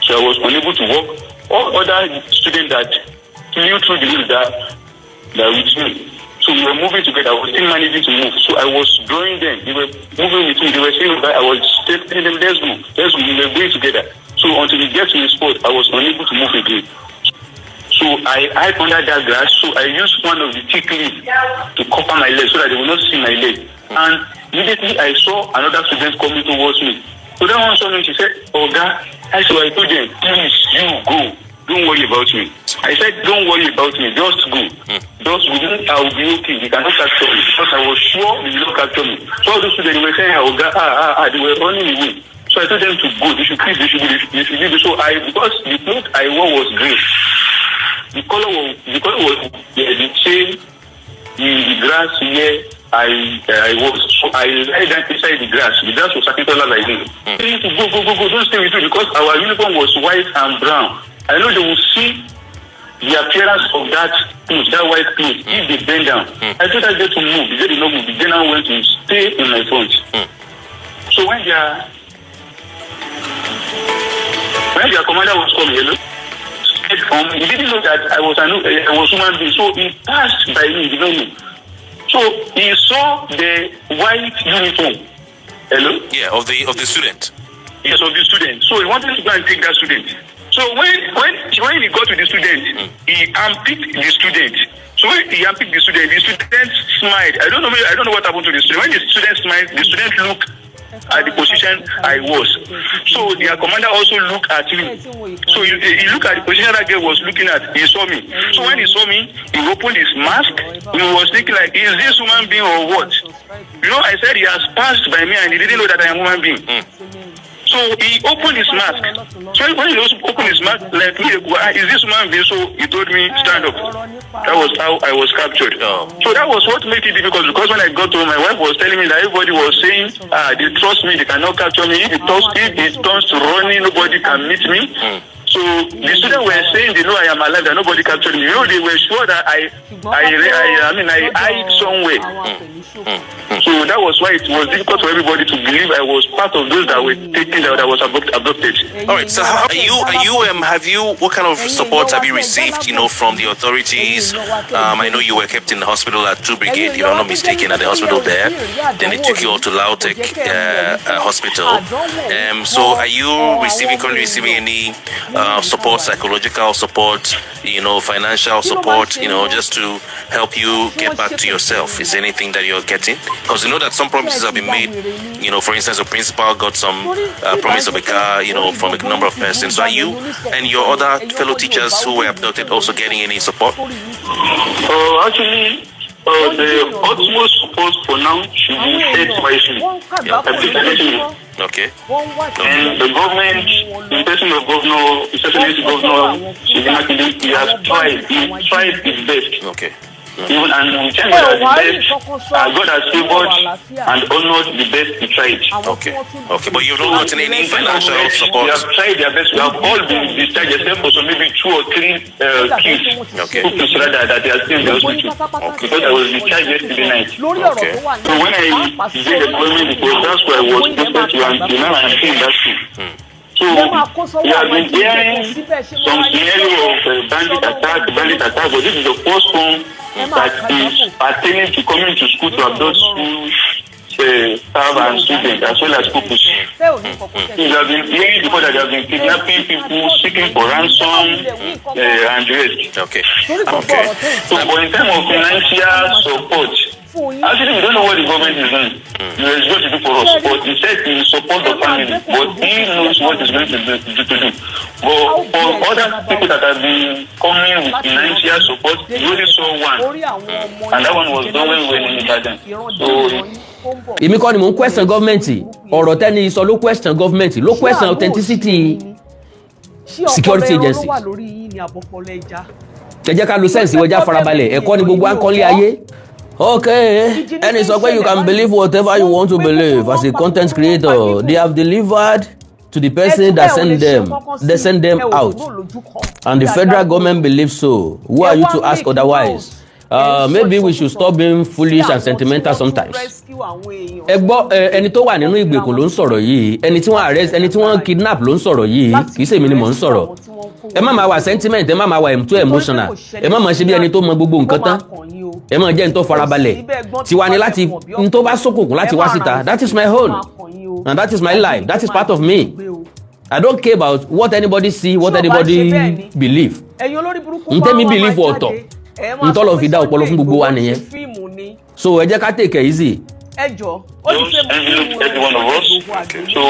So I was unable to walk. All other students that flew through the window that with me. So we were moving together. I was still managing to move. So I was drawing them. They were moving with me. They were saying that I was telling them, let's go. We were going together. So until we get to the spot, I was unable to move again. So I hid under that grass. So I used one of the thick leaves to cover my leg so that they will not see my leg. And immediately I saw another student coming towards me. So that one saw me. She said, Oga, I told them, please, you go. Don't worry about me. I said, don't worry about me. Just go. Just go. I will be okay. They cannot capture me. Because I was sure they will not capture me. So all those students were saying, they were running away. So I told them to go. They should leave. So because the clothes I wore was green. The color was the same in the grass where I was. So I lay down inside the grass. The grass was starting taller like this. They need to go. Don't stay with me because our uniform was white and brown. I know they will see the appearance of that clothes, that white clothes, if they bend down. I thought I get to move. They did not move. They now went to stay in my front. So when their commander was coming, he didn't know that I was human being. So he passed by me, he didn't know. So he saw the white uniform. Hello? Yeah, of the student. Yes, of the student. So he wanted to go and take that student. So when he got to the student, he handpicked the student. So when he picked the student smiled. I don't know what happened to the student. When the student smiled, the student looked at the position I was. So their commander also looked at me. So he looked at the position that girl was looking at. He saw me. So when he saw me, he opened his mask. He was thinking like, is this human being or what? I said he has passed by me and he didn't know that I am a human being. So he opened his mask. So when he opened his mask, like me, is this human being? So he told me, stand up. That was how I was captured. So that was what made it difficult, because when I got home, my wife was telling me that everybody was saying, they trust me, they cannot capture me. If it turns to running, nobody can meet me. So the students were saying they know I am alive, that nobody captured me. They were sure that I hid somewhere. So that was why it was difficult for everybody to believe I was part of those that were taken, that was abducted. All right. So how what kind of support have you received? From the authorities. I know you were kept in the hospital at 2 Brigade. If I'm not mistaken, at the hospital there. Then they took you all to Lautech Hospital. So are you currently receiving any support, psychological support, financial support, just to help you get back to yourself? Is there anything that you're getting? Because that some promises have been made. For instance, the principal got some promise of a car, from a number of persons. So are you and your other fellow teachers who were abducted also getting any support? Actually, the utmost support for now should be paid wisely. Okay. And the government, the person of Governor, the Excellency Governor, he has tried his best. Okay. Even and we thank God that the best, God has favored and honored the best he tried. Okay. But you've not gotten any financial support. They have tried their best. We have all been discharged except for some maybe 2 or 3 kids. Okay. Who consider that they are still in the hospital. Okay. Because I was discharged yesterday night. Okay. So when I did the deployment, that's where I was posted to, and now I am still in that school. So we have been hearing some scenario of bandit attack, but this is the first one that is pertaining to coming to school to abduct school staff and students as well as pupils. We have been hearing before that they have been kidnapping people, seeking for ransom and rest. Okay. So but in terms of financial support, actually we don't know what the government is doing. He is going to do for us, but he said he will support the family, but he knows what he's going to do. But for other people that have been coming with financial support, we only saw one, and that one was done when we were in Ijakadi. èmi kọ́ ni mò ń question gọ́ọ̀mẹ̀ntì, ọ̀rọ̀ tẹ́ni sọ ló question gọ́ọ̀mẹ̀ntì, ló question authenticity security agency. ẹ jẹ́ ká lo sense ìwọ́jà farabalẹ̀, ẹ̀kọ́ ni gbogbo àǹkọ́lé ayé. Okay, ẹni sọ pé you can believe whatever you want to believe as a content creator. They have delivered to the person that send them out, and the federal government believes so. Who are you to ask otherwise? Maybe we should stop being foolish and sentimental sometimes. ẹ gbọ́ ẹni tó wà nínú ìgbèkùn ló ń sọ̀rọ̀ yìí, ẹni tí wọ́n arrest, ẹni tí wọ́n kidnap ló ń sọ̀rọ̀ yìí, kì í ṣèmi ni mò ń sọ̀rọ̀. ẹ má máa wà sentiment, ẹ má máa wà too emotional, ẹ má máa ṣe bí ẹni tó mọ gbogbo nǹkan tán, ẹ má jẹ́ ní tó farabalẹ̀. tiwa ni láti ní tó bá ṣókùnkùn láti wá síta. That is my own and that is my life, that is part of me. I don't care about what anybody see, what anybody believe. ntẹ́mi believe ọ̀tọ̀, ntọ́lọ́ fi dá ọpọlọ fún gbogbo wa nìyẹn. So ẹ jẹ́ ká take it easy. Every one of us. So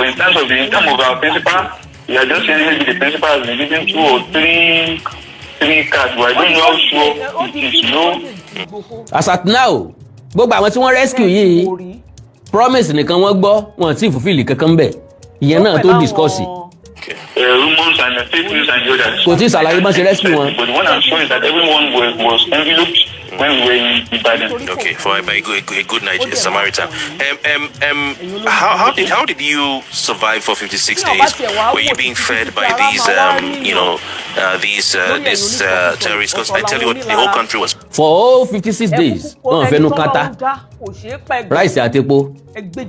in terms of our principal, we are just saying maybe the principal has been given 2 or 3 cards, but I don't know how sure it is. As at now, gbogbo àwọn tí wọ́n rescue yìí promise nìkan wọ́n gbọ́, wọn ti fulfill kankan bẹ́ẹ̀. ìyẹn náà tó discuss. Rumors and fake news and the others. Kò tí ì ṣàlàyé bá ṣe rescue wọn. But the one I'm sure is that everyone was enveloped when we were in Ibadan. Okay, for a good Nigerian Samaritan. How did you survive for 56 days? Were you being fed by these terrorists? Because I tell you what, the whole country was. For all 56 days, fẹnu kata, rice àti epo.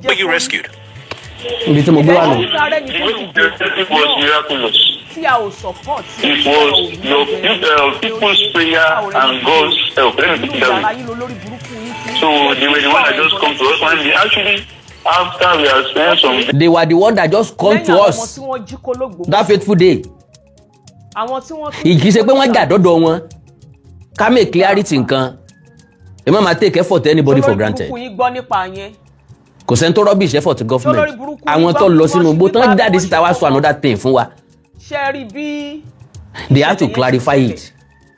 Were you rescued? Ibi tí mo gbé wà nù. It was miraculous. It was people's prayer and God's help. Let me put it that way. So they were the one that just come to us, and actually, after we have spent some. They were the one that just come to us that fateful day. Kì í ṣe pé wọ́n jà dọ́dọ̀ wọn. ká make clarity nǹkan ẹ má máa take effort anybody for granted. olórí burúkú yín gbọ́ nípa yẹn. kò sẹ́ni tó rubbish effort government olórí burúkú yín àwọn tó lọ sínú igbó tán jáde síta wá sọ another thing fún wa. ṣe rí bí. they have to clarify it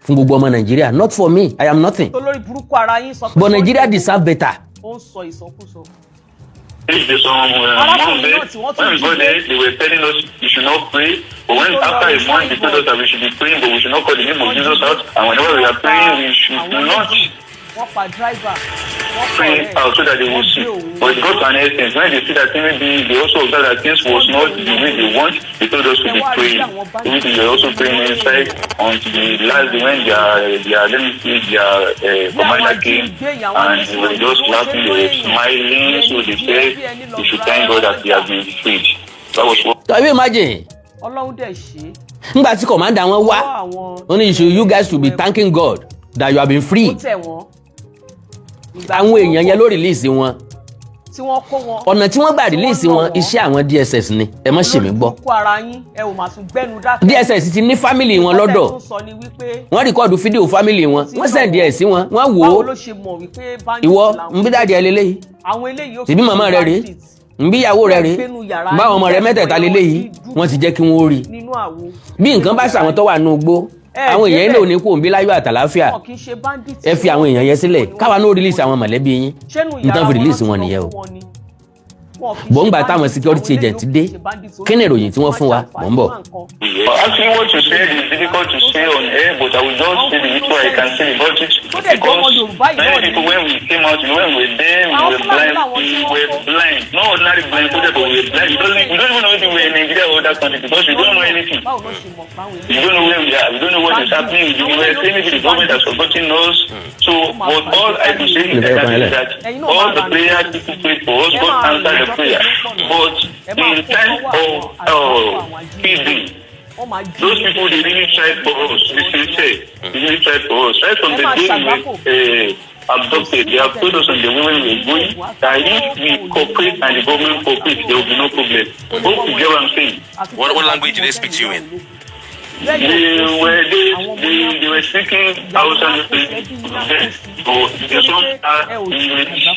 fún gbogbo ọmọ Nàìjíríà not for me I am nothing. olórí burúkú ara yín sọ pé. but Nigeria deserve better. ó ń sọ ìsọkúsọ. When we go there, they were telling us we should not pray. But when after a month, they told us that we should be praying, but we should not call the name of Jesus out. And whenever we are praying, we should not pray out so that they will see. But it got to an essence. When they see that maybe they also observed that things was not the way they want, they told us to be praying. Maybe they were also praying inside until the last day when their commander came and they were just laughing, they were smiling, so they said we should thank God that we have been freed. That was what. Can you imagine? Ọlọ́run dẹ̀ ṣe. Nígbà tí commander wọn wá, only you guys should be thanking God that you have been free. Ó tẹ̀ wọ́n. Àwọn èèyàn yẹn ló release wọn. Tí wọ́n kó wọn. Ọ̀nà tí wọ́n gbà release wọn iṣẹ́ àwọn DSS ni ẹ má ṣe mí gbọ́. DSS ti ní family wọn lọ́dọ̀. Wọ́n rìkọ́ọ̀dù fídíò family wọn. Wọ́n send ẹ̀ sí wọn. Wọ́n wò ó. Ìwọ ń bí dáàdi ẹ lélẹ́yìí. Tìbí màmá rẹ rèé. Ń bí ìyàwó rẹ rèé. Báwọn ọmọ rẹ mẹ́tẹ̀ẹ̀ta lélẹ́yìí. Wọ́n ti jẹ́ kí wọ́n rí. Bí nǹkan bá ṣàwọn tó wà nínú igbó. Àwọn èèyàn ilé òní kò ń bí láyọ̀ àtàláfíà. Ẹ fi àwọn èèyàn yẹn sílẹ̀ káwa náà release àwọn mọ̀lẹ́bí yín. Nǹkan fi release wọn nìyẹn o. Bó ń gbà táwọn security agent dé kí ni ìròyìn tí wọ́n fún wa mọ̀ ń bọ̀. Actually what you said is difficult to say on air, but I will just say the little I can say about it. Because many people when we came out, when we were there, we were blind. No ordinary blind, but we were blind. We don't even know if we were in Nigeria or other country because we don't know anything. We don't know where we are. We don't know what is happening. We were saying maybe the government has forgotten us. So, but all I can say is that all the prayers people prayed for us, God answered the prayer. But in time of feeding, those people they really tried for us. They really tried for us. Right from the day we were abducted, they have told us on the way we were going that if we cooperate and the government cooperates, there will be no problem. Hope you get what I'm saying. What language did they speak to you in? They were speaking Hausa,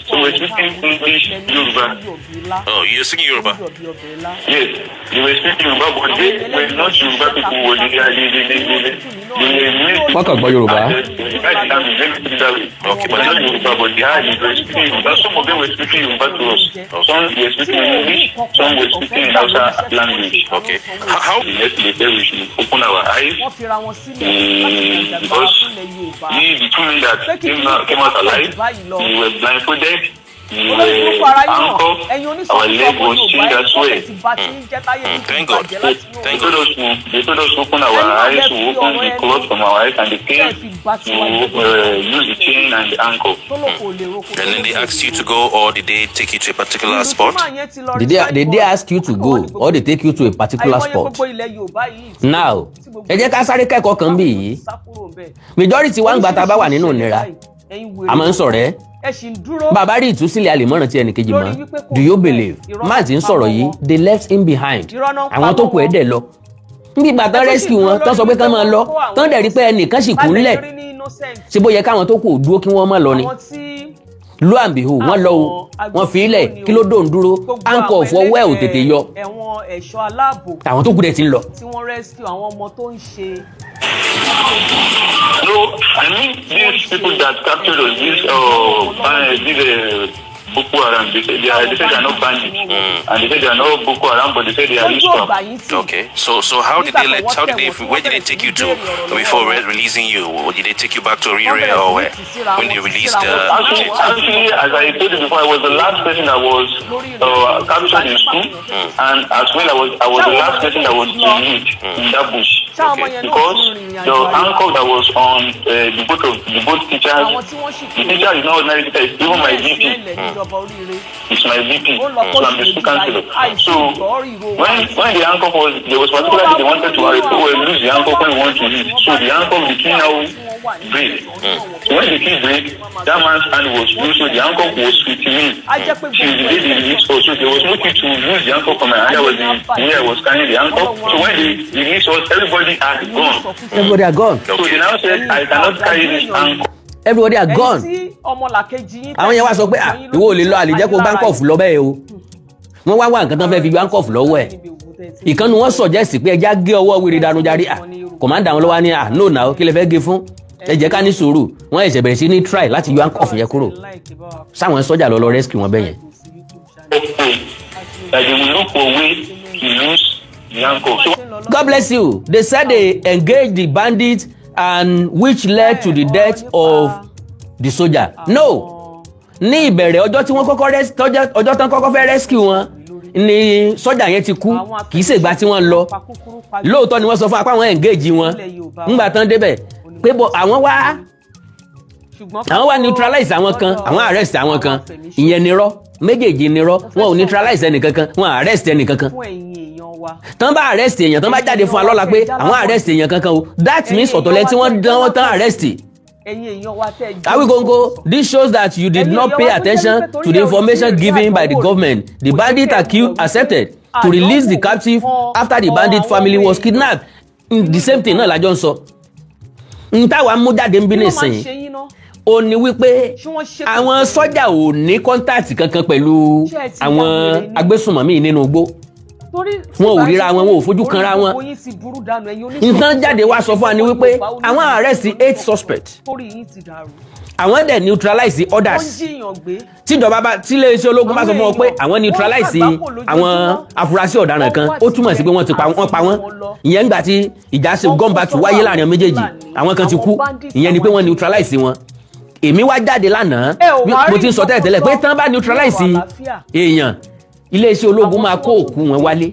so we're speaking English, Yoruba. Oh, you're speaking Yoruba? Yes, they were speaking Yoruba, but they were not Yoruba people. Wọ́n kàn gbọ́ Yorùbá. Okay, but not Yoruba, but they were speaking Yoruba. Some of them were speaking Yoruba to us. Some were speaking English, some were speaking Hausa language. Okay. How? Yesterday we should open our eyes because the two men that came out alive, we were blindfolded, we were handcuffed, our leg was chained as well. Thank God. They told us to open our eyes, to open the cloth from our eyes, and they came to use the chain and the ankle. And then they asked you to go, or did they take you to a particular spot? Did they ask you to go, or they take you to a particular spot? Now, ẹ jẹ́ ká sáré kẹ́kọ̀ọ́ kan bí yìí. Majority wa ń gbà tá a bá wà nínú ìnira. A máa ń sọ̀rẹ́. Bàbá rí ìtúsílẹ̀ àlèmọ́ràn tí ẹnìkejì mọ́. Do you believe? Máà ti ń sọ̀rọ̀ yìí, they left him behind. Àwọn tó kù ẹ̀ dẹ̀ lọ. Níbi ìgbà tán rescue wọn, tán sọ pé kán máa lọ, tán dẹ̀ rí pé ẹnìkan sì kú ńlẹ̀. Ṣé bó yẹ káwọn tó kù dúró kí wọ́n má lọ ni? Lo and behold, wọ́n lọ o, wọ́n fi ilẹ̀ kí ló dòun dúró, anchor fọwọ́ ẹ̀ ò tètè yọ. Àwọn tó kù dẹ̀ ti ń lọ. No, I mean these people that captured us, these Boko Haram, they say they are not bandits, and they say they are not Boko Haram, but they say they are ISWAP. Okay, so where did they take you to before releasing you? Or did they take you back to Rire or where? When they released Actually, as I told you before, I was the last person that was captured in school, and as well I was the last person that was released in that bush. Okay. Because the anchor that was on the boat teachers, the teacher is not ordinary teacher, it's even my VP. It's my VP, so I'm the school counselor. So when the anchor was, there was particularly they wanted to lose the anchor when we want to leave. So the anchor between now break. So when the key break, that man's hand was loose, so the handcuff was with me. Till the day they released us, so there was no key to lose the handcuff from my hand. That was the way I was carrying the handcuff. So when they released us, everybody had gone. Everybody are gone. So they now said, I cannot carry this handcuff. Everybody are gone. Àwọn yẹn wá sọ pé ìwọ ò lè lọ àlè jẹ́ kó báńkọ̀fù lọ bẹ́ẹ̀ o. Wọ́n wá nǹkan tán fẹ́ fi báńkọ̀fù lọ́wọ́ ẹ̀. Ìkànnì wọn suggest pé ẹja gé ọwọ́ wèrè dànù járí kọ̀mándà wọn lọ́wọ́ ní no now kí lè fẹ́ gé fún ẹ jẹ́ ká ní sùúrù wọ́n ẹ̀ṣẹ̀ bẹ̀rẹ̀ sí ní try láti yọ handcuff yẹn kúrò sáwọn sọ́jà lọ rescue wọn bẹ́yẹn. God bless you. They said they engaged the bandits and which led to the death of the soldier. No, ní ìbẹ̀rẹ̀ ọjọ́ tí wọ́n kọ́kọ́ ọjọ́ tán kọ́kọ́ fẹ́ rescue wọn ni sọ́jà yẹn ti kú kì í ṣègbà tí wọ́n lọ lóòótọ́ ni wọ́n sọ fún apá àwọn engage wọn ńgbà tán débẹ̀ pé àwọn wá neutralize àwọn kan àwọn arrest àwọn kan ìyẹn nírọ́ méjèèjì nírọ́ wọn ò neutralize ẹnìkankan wọn arrest ẹnìkankan tán bá arrest èèyàn tán bá jáde fún alọ́la pé àwọn arrest èèyàn kankan o that means ọ̀tọ̀lẹ́ tí wọ́n dán wọ́n tán arrest. Awikonko, this shows that you did not pay attention to the information given by the government. The bandit accused accepted to release the captive after the bandit family was kidnapped. The same thing náà la jọ ń sọ. Ntáwa mú jáde ń bí nísìnyí. Ó ní wípé àwọn sọ́jà ò ní kọ́ńtàtì kankan pẹ̀lú àwọn agbésùnmọ̀mí nínú igbó. Wọn ò ríra wọn ò fojú kanra wọn. Nǹkan jáde wá sọ fún wa ni wípé àwọn arrest 8 suspects. Àwọn dẹ̀ neutralize others. Tíjọba bá tí iléeṣẹ́ ológun bá sọ fún wọn pé àwọn neutralize àwọn afurasí ọ̀daràn kan ó túmọ̀ sí pé wọ́n pa wọ́n. Ìyẹn nígbà tí ìjà ṣe gọ́ǹbà tún wáyé láàrin méjèèjì àwọn kan ti kú ìyẹn ni pé wọ́n neutralize wọn. Èmi wá jáde lánàá mo ti ń sọ tẹ́lẹ̀ pé tán bá neutralize èèyàn iléeṣẹ́ ológun máa kó òkú wọn wálé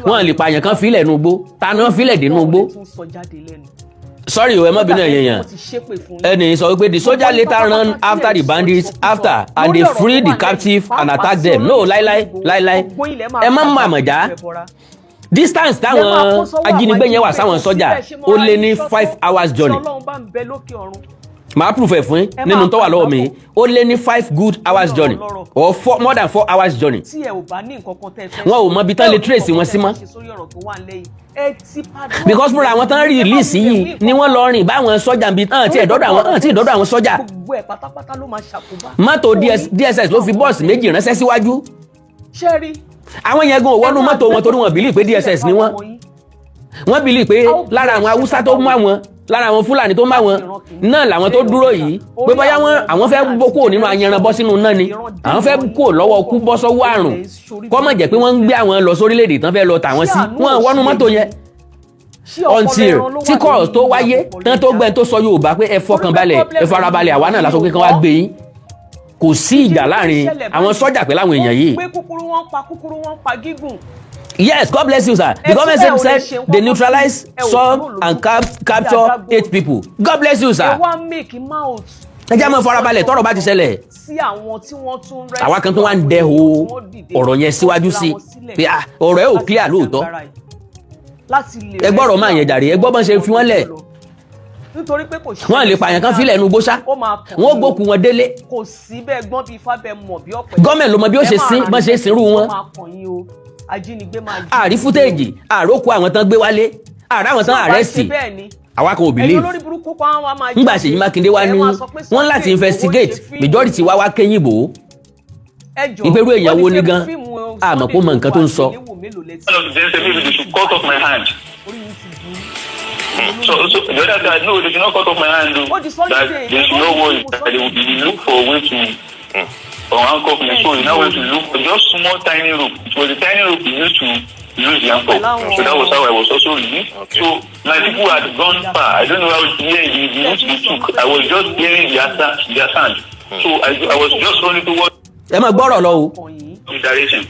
wọn lè pààyàn kan fílẹ̀ nínú igbó ta ni wọ́n fílẹ̀ dé nínú igbó. Sorry o ẹ má bínú ẹ̀yẹ̀ yẹn ẹni sọ wípé the soldier later ran after the bandits and they freed the captive and attacked them. No láíláí ẹ má mọ àmọ̀já distance táwọn ajínigbé yẹn wà sáwọn sọ́jà ó lé ní 5 hours journey. Màá proof ẹ̀ fún yín nínú tó wà lọ́wọ́ mi ó lé ní 5 good hours journey or more than 4 hours journey. Wọn ò mọ ibi tán lè trace wọn sí mọ́. Because múra àwọn tán release yìí ni wọ́n lọ rìn báwọn sọ́jà bíi tí ìdọ́dọ̀ àwọn sọ́jà. Mọ́tò DSS ló fi bọ́ọ̀sì méjì ránṣẹ́ síwájú. Àwọn yẹn gan wọnú mọ́tò wọn torí wọn bìlì pé DSS ni wọ́n. Wọ́n bìlì pé lára àwọn Haúsá tó mú àwọn lára àwọn Fúlàní tó máa wọn náà làwọn tó dúró yìí pé bóyá àwọn fẹ́ bó kúrò nínú ayanran bọ́ sínú náà ni àwọn fẹ́ kúrò lọ́wọ́ kú bọ́ sọ́wọ́ àrùn kọ́ mọ̀ jẹ́ pé wọ́n ń gbé àwọn lọ sórílẹ̀-èdè tán fẹ́ lọ tà wọ́n sí wọ́n wọnú mọ́tò yẹn until tí kọ́ tó wáyé tán tó gbẹ́ tó sọ Yorùbá pé ẹ fọkàn balẹ̀ ẹ farabalẹ̀ àwa náà lásán pé kán wá gbé yín kò sí ìjà láàrin àwọn sọ́jà pẹ̀lú àwọn èèyàn yìí. Yes, God bless you, sir. The government said they neutralize some and capture 8 people. God bless you, sir. Ẹ jẹ́ mọ́ farabalẹ̀ tọ́rọ̀ bá ti ṣẹlẹ̀. Àwa kan tó wá ń dẹ o ọ̀rọ̀ yẹn síwájú sí pé ọ̀rọ̀ ẹ̀ ò clear lóòótọ́. Ẹ gbọ́rọ̀ máa yẹn jàre ẹ gbọ́ bọ́n ṣe fi wọ́n lẹ̀. Wọ́n lè pààyàn kan fílẹ̀ nu gbóṣá wọ́n gbókù wọn délé. Gọ́ọ̀mẹ̀ ló mọ bí ó ṣe sin bọ́n ṣe sinrú wọn. Àrí fútéèjì àrókù àwọn tán gbé wálé àráwọn tán àrẹ́sì àwa kan ò believe. Nígbà Ṣèyí Mákindé wá ní wọ́n láti investigate majority wá kẹ́yìn bò ó. Ìpérú èèyàn wo ni gan àmọ́ kó mọ nǹkan tó ń sọ. So the other guy, no, they should not cut off my hand. That they should not worry. They will look for a way to handcuff me. So you now want to look for just small tiny rope. It was a tiny rope we used to use the handcuff. So that was how I was also released. So my people had gone far. I don't know how the route they took. I was just hearing their sound. So I was just running towards. ẹ máa gbọ́rọ̀ lọ o. Direction.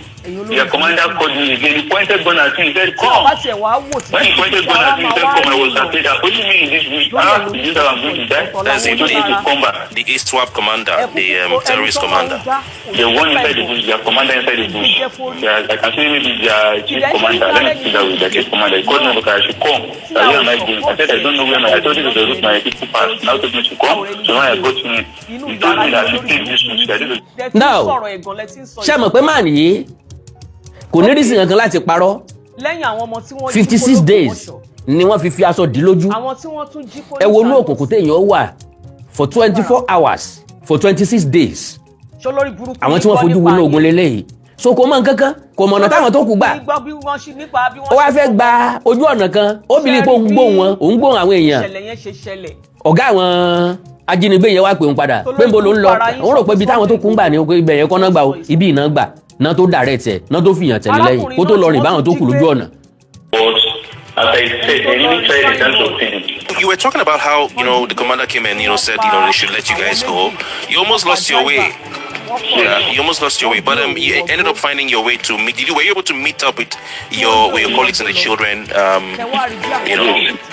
Your commander called me again. He pointed gun at me. He said, "Come." When he pointed gun at me, he said, "Come." I was afraid. I put me in this week. I have to do that. I'm going to die. That's He told me to come back. the East-Swap commander, the terrorist commander. The one inside the bush, their commander inside the bush. Yeah, I can see maybe their chief commander. Let me see that with their chief commander. He called me because I should come. So where am I going? I said, I don't know where I told you the route my people passed. Now told me to come. So when I got to him, he told me that I should take this route. Now, ṣé mọ̀ pé máà nìyí kò ní rísì kankan láti parọ́ 56 days ni wọ́n fi aṣọ dì lójú ẹ wo inú òkùnkùn téèyàn wà for 24 hours for 26 days àwọn tí wọ́n fojú wo inú ogun lélẹ́yìí so kò mọ̀ kankan kò mọ̀nà táwọn tó kù gbà ó wá fẹ́ gba ojú ọ̀nà kan ó bìlí pé òun gbóhùn àwọn èèyàn ọ̀gá àwọn ajínigbé yẹn wá pè ń padà pé ń bo ló ń lọ òun rò pé ibi táwọn tó kún gbà ní ibẹ̀ yẹn kọ́ náà gbà ó ibi ìná gbà náà tó dàrẹ́ tẹ̀ náà tó fìyàn tẹ̀lé lẹ́yìn kó tó lọ rìn báwọn tó kù lójú ọ̀nà. As I said, they really tried in terms of things. You were talking about how, the commander came and, said, they should let you guys go. You almost lost your way. Yeah, you almost lost your way, but you ended up finding your way to meet. Were you able to meet up with your colleagues and the children?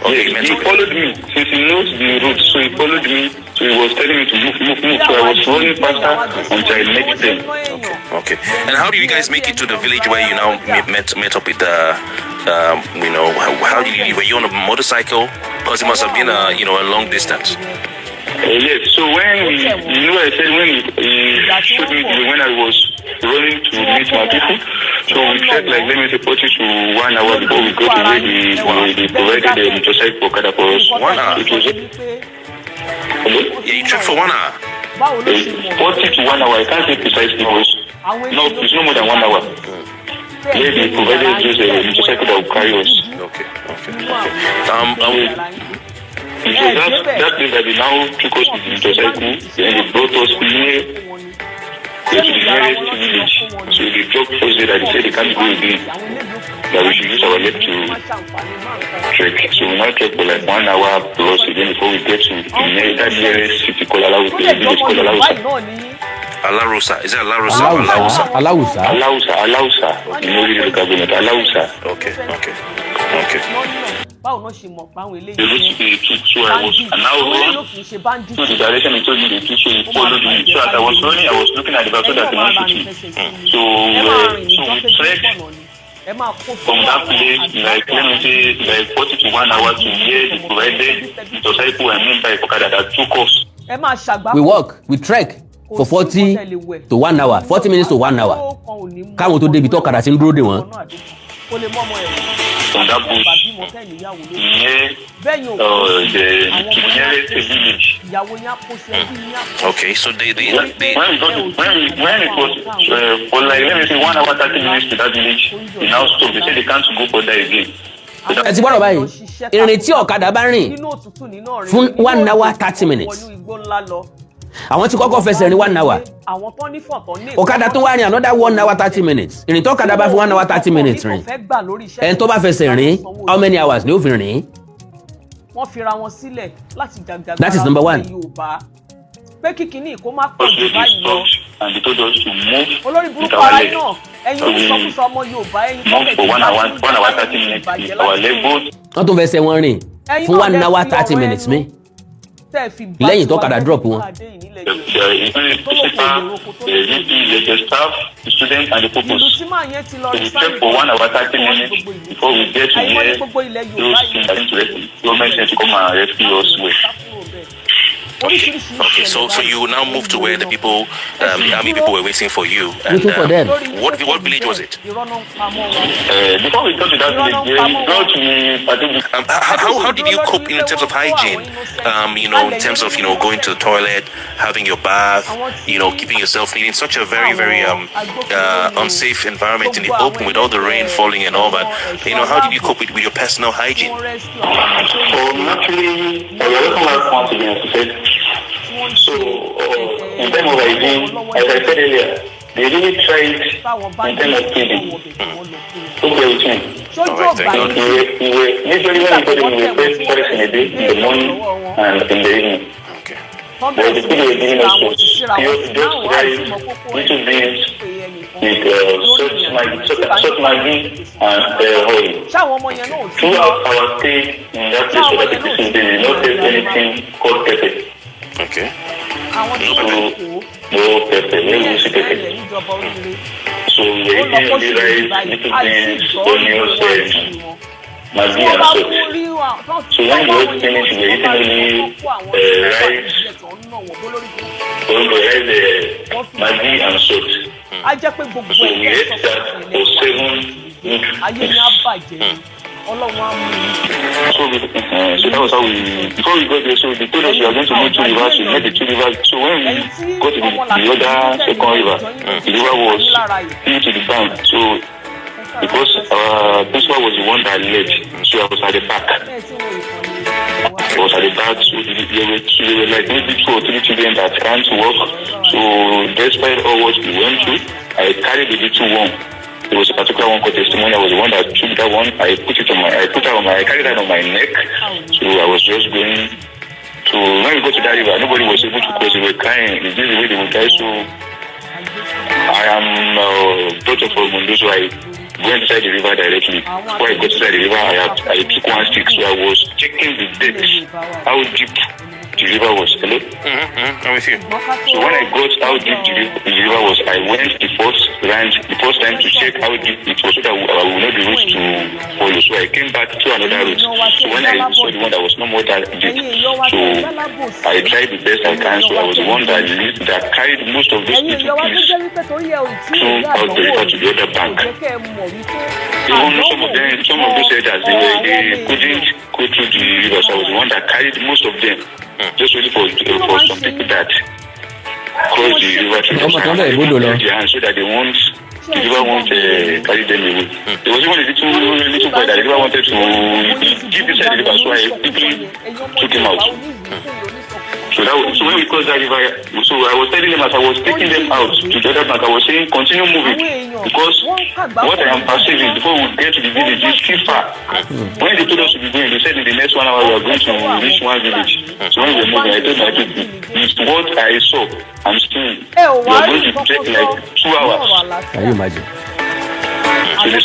Okay, he followed me since he knows the route, so he followed me. So he was telling me to move. So I was running faster until I met them. Okay. And how did you guys make it to the village where you now met up with the? How did you? Were you on a motorcycle? Because it must have been a long distance. Yes, so when I said when he showed me when I was running to meet my people, so we said let me report you to 1 hour before we go to where they provided the motorcycle for Kada for us. 1 hour? Hello? Yeah, you tripped for 1 hour? 40 to 1 hour, I can't say precisely, no, it's no more than 1 hour. Where they provided just a motorcycle that will carry us. Okay. So that place that they now took us to the motorcycle, and they brought us near to the nearest village. So they dropped us there that they said they can't go again, that we should use our leg to trek. So we now trek for like 1 hour plus again before we get to that nearest city called Alausa, village called Alausa. Alarusa. Is it Alarusa or Alausa? Alausa. Alausa. Okay. Báwo náà ṣe mọ̀ páwọn eléyìí. So I was to the direction he told me they took, so he followed me. So as I was running, I was looking at the back so that they won't shoot me. So we trekked from that place, let me say, 40 to 1 hour to where they provided motorcycle and main bike that took us. We trek for 40 to 1 hour, 40 minutes to 1 hour. Káwọn tó débi tó kàdà sí ń dúró dè wọ́n. From that bush near the nearest village. Okay, so they when it was for like let me say 1 hour 30 minutes to that village, they now stop. They said they can't go further again. Ẹ ti gbọ́dọ̀ báyìí ìrìn tí ọ̀kadà bá rìn fún 1 hour 30 minutes àwọn tí kọ́kọ́ fẹsẹ̀ rìn 1 hour ọ̀kadà tó wá rìn another 1 hour 30 minutes ìrìn tó ọ̀kadà bá fún 1 hour 30 minutes rìn ẹni tó bá fẹsẹ̀ rìn how many hours ni ó fi rìn. wọ́n fira wọn sílẹ̀ láti jàgbàgbà that is number 1. pé kíkiní kó má pọ̀ jù báyìí lọ. And they told us to move olórí burúkú ara náà ẹ̀yin onísọkúsọ ọmọ Yorùbá ẹ̀yin move for 1 hour 30 minutes with our leg both. wọ́n tún fẹsẹ̀ wọn rìn fún 1 hour 30 minutes mi lẹ́yìn tó kàdà drop wọn. The staff, the students, and the purpose. We check for 1 hour 30 minutes before we get to here. Those government to come and rescue us with. Okay, so you now move to where the people, the army people were waiting for you. And, waiting for them. What village was it? Before we got to that village, how did you cope in terms of hygiene? In terms of going to the toilet, having your bath, keeping yourself clean in such a very, very unsafe environment in the open with all the rain falling and all that. How did you cope with your personal hygiene? Naturally, so, in terms of hygiene, as I said earlier, they really tried in terms of feeding. Okay with me. Usually when we put them, we first twice in a day, in the morning and in the evening. Okay. But the people were giving us was just rice, little beans, with salt maggi and oil. Throughout our stay in that place for 36 days, we did not taste anything called pepper. Okay. No pepper, no juicy pepper. So we were eating only rice, little beans, onions, maggi and salt. So when we were finished, we were eating only rice, maggi and salt. So we ate that for 7 weeks. So that was how we, before we got there, so they told us we are going to meet 2 rivers, we met the 2 rivers. So when we got to the other second river, the river was into the bank. So because our principal was the one that led, so I was at the back. I was at the back, so there were like maybe 2 or 3 children that ran to work. So despite all what we went through, I carried the little one. There was a particular one called testimony. I was the one that took that one. I carried that on my neck. So I was just going. So when we got to that river, nobody was able to cross. They were crying. This is the way they would die. So I am daughter from Mundo, so I went inside the river directly. Before I got inside the river, I took one stick. So I was checking the depth, how deep the river was. Hello? I'm with you. So when I got how deep the river was, I went the first time to check how deep it was so that I will not be reached to follow. So I came back to another route. So when I saw the one that was no more that deep, so I tried the best I can. So I was the one that carried most of those little pieces throughout the river to the other bank. Even some of those elders, they couldn't go through the river. So I was the one that carried most of them. Just really for some people that cross the river to so that they won't, the river won't carry them away. There was even a little boy that the river wanted to keep inside the river, so I quickly took him out. So when we crossed that river, so I was telling them as I was taking them out to the other bank, I was saying continue moving because what I am perceiving before we get to the village is still far. When they told us to be going, they said in the next 1 hour we are going to reach one village. So when we were moving, I told my people, it's what I saw. I'm seeing. We are going to take like 2 hours. Can you imagine? So they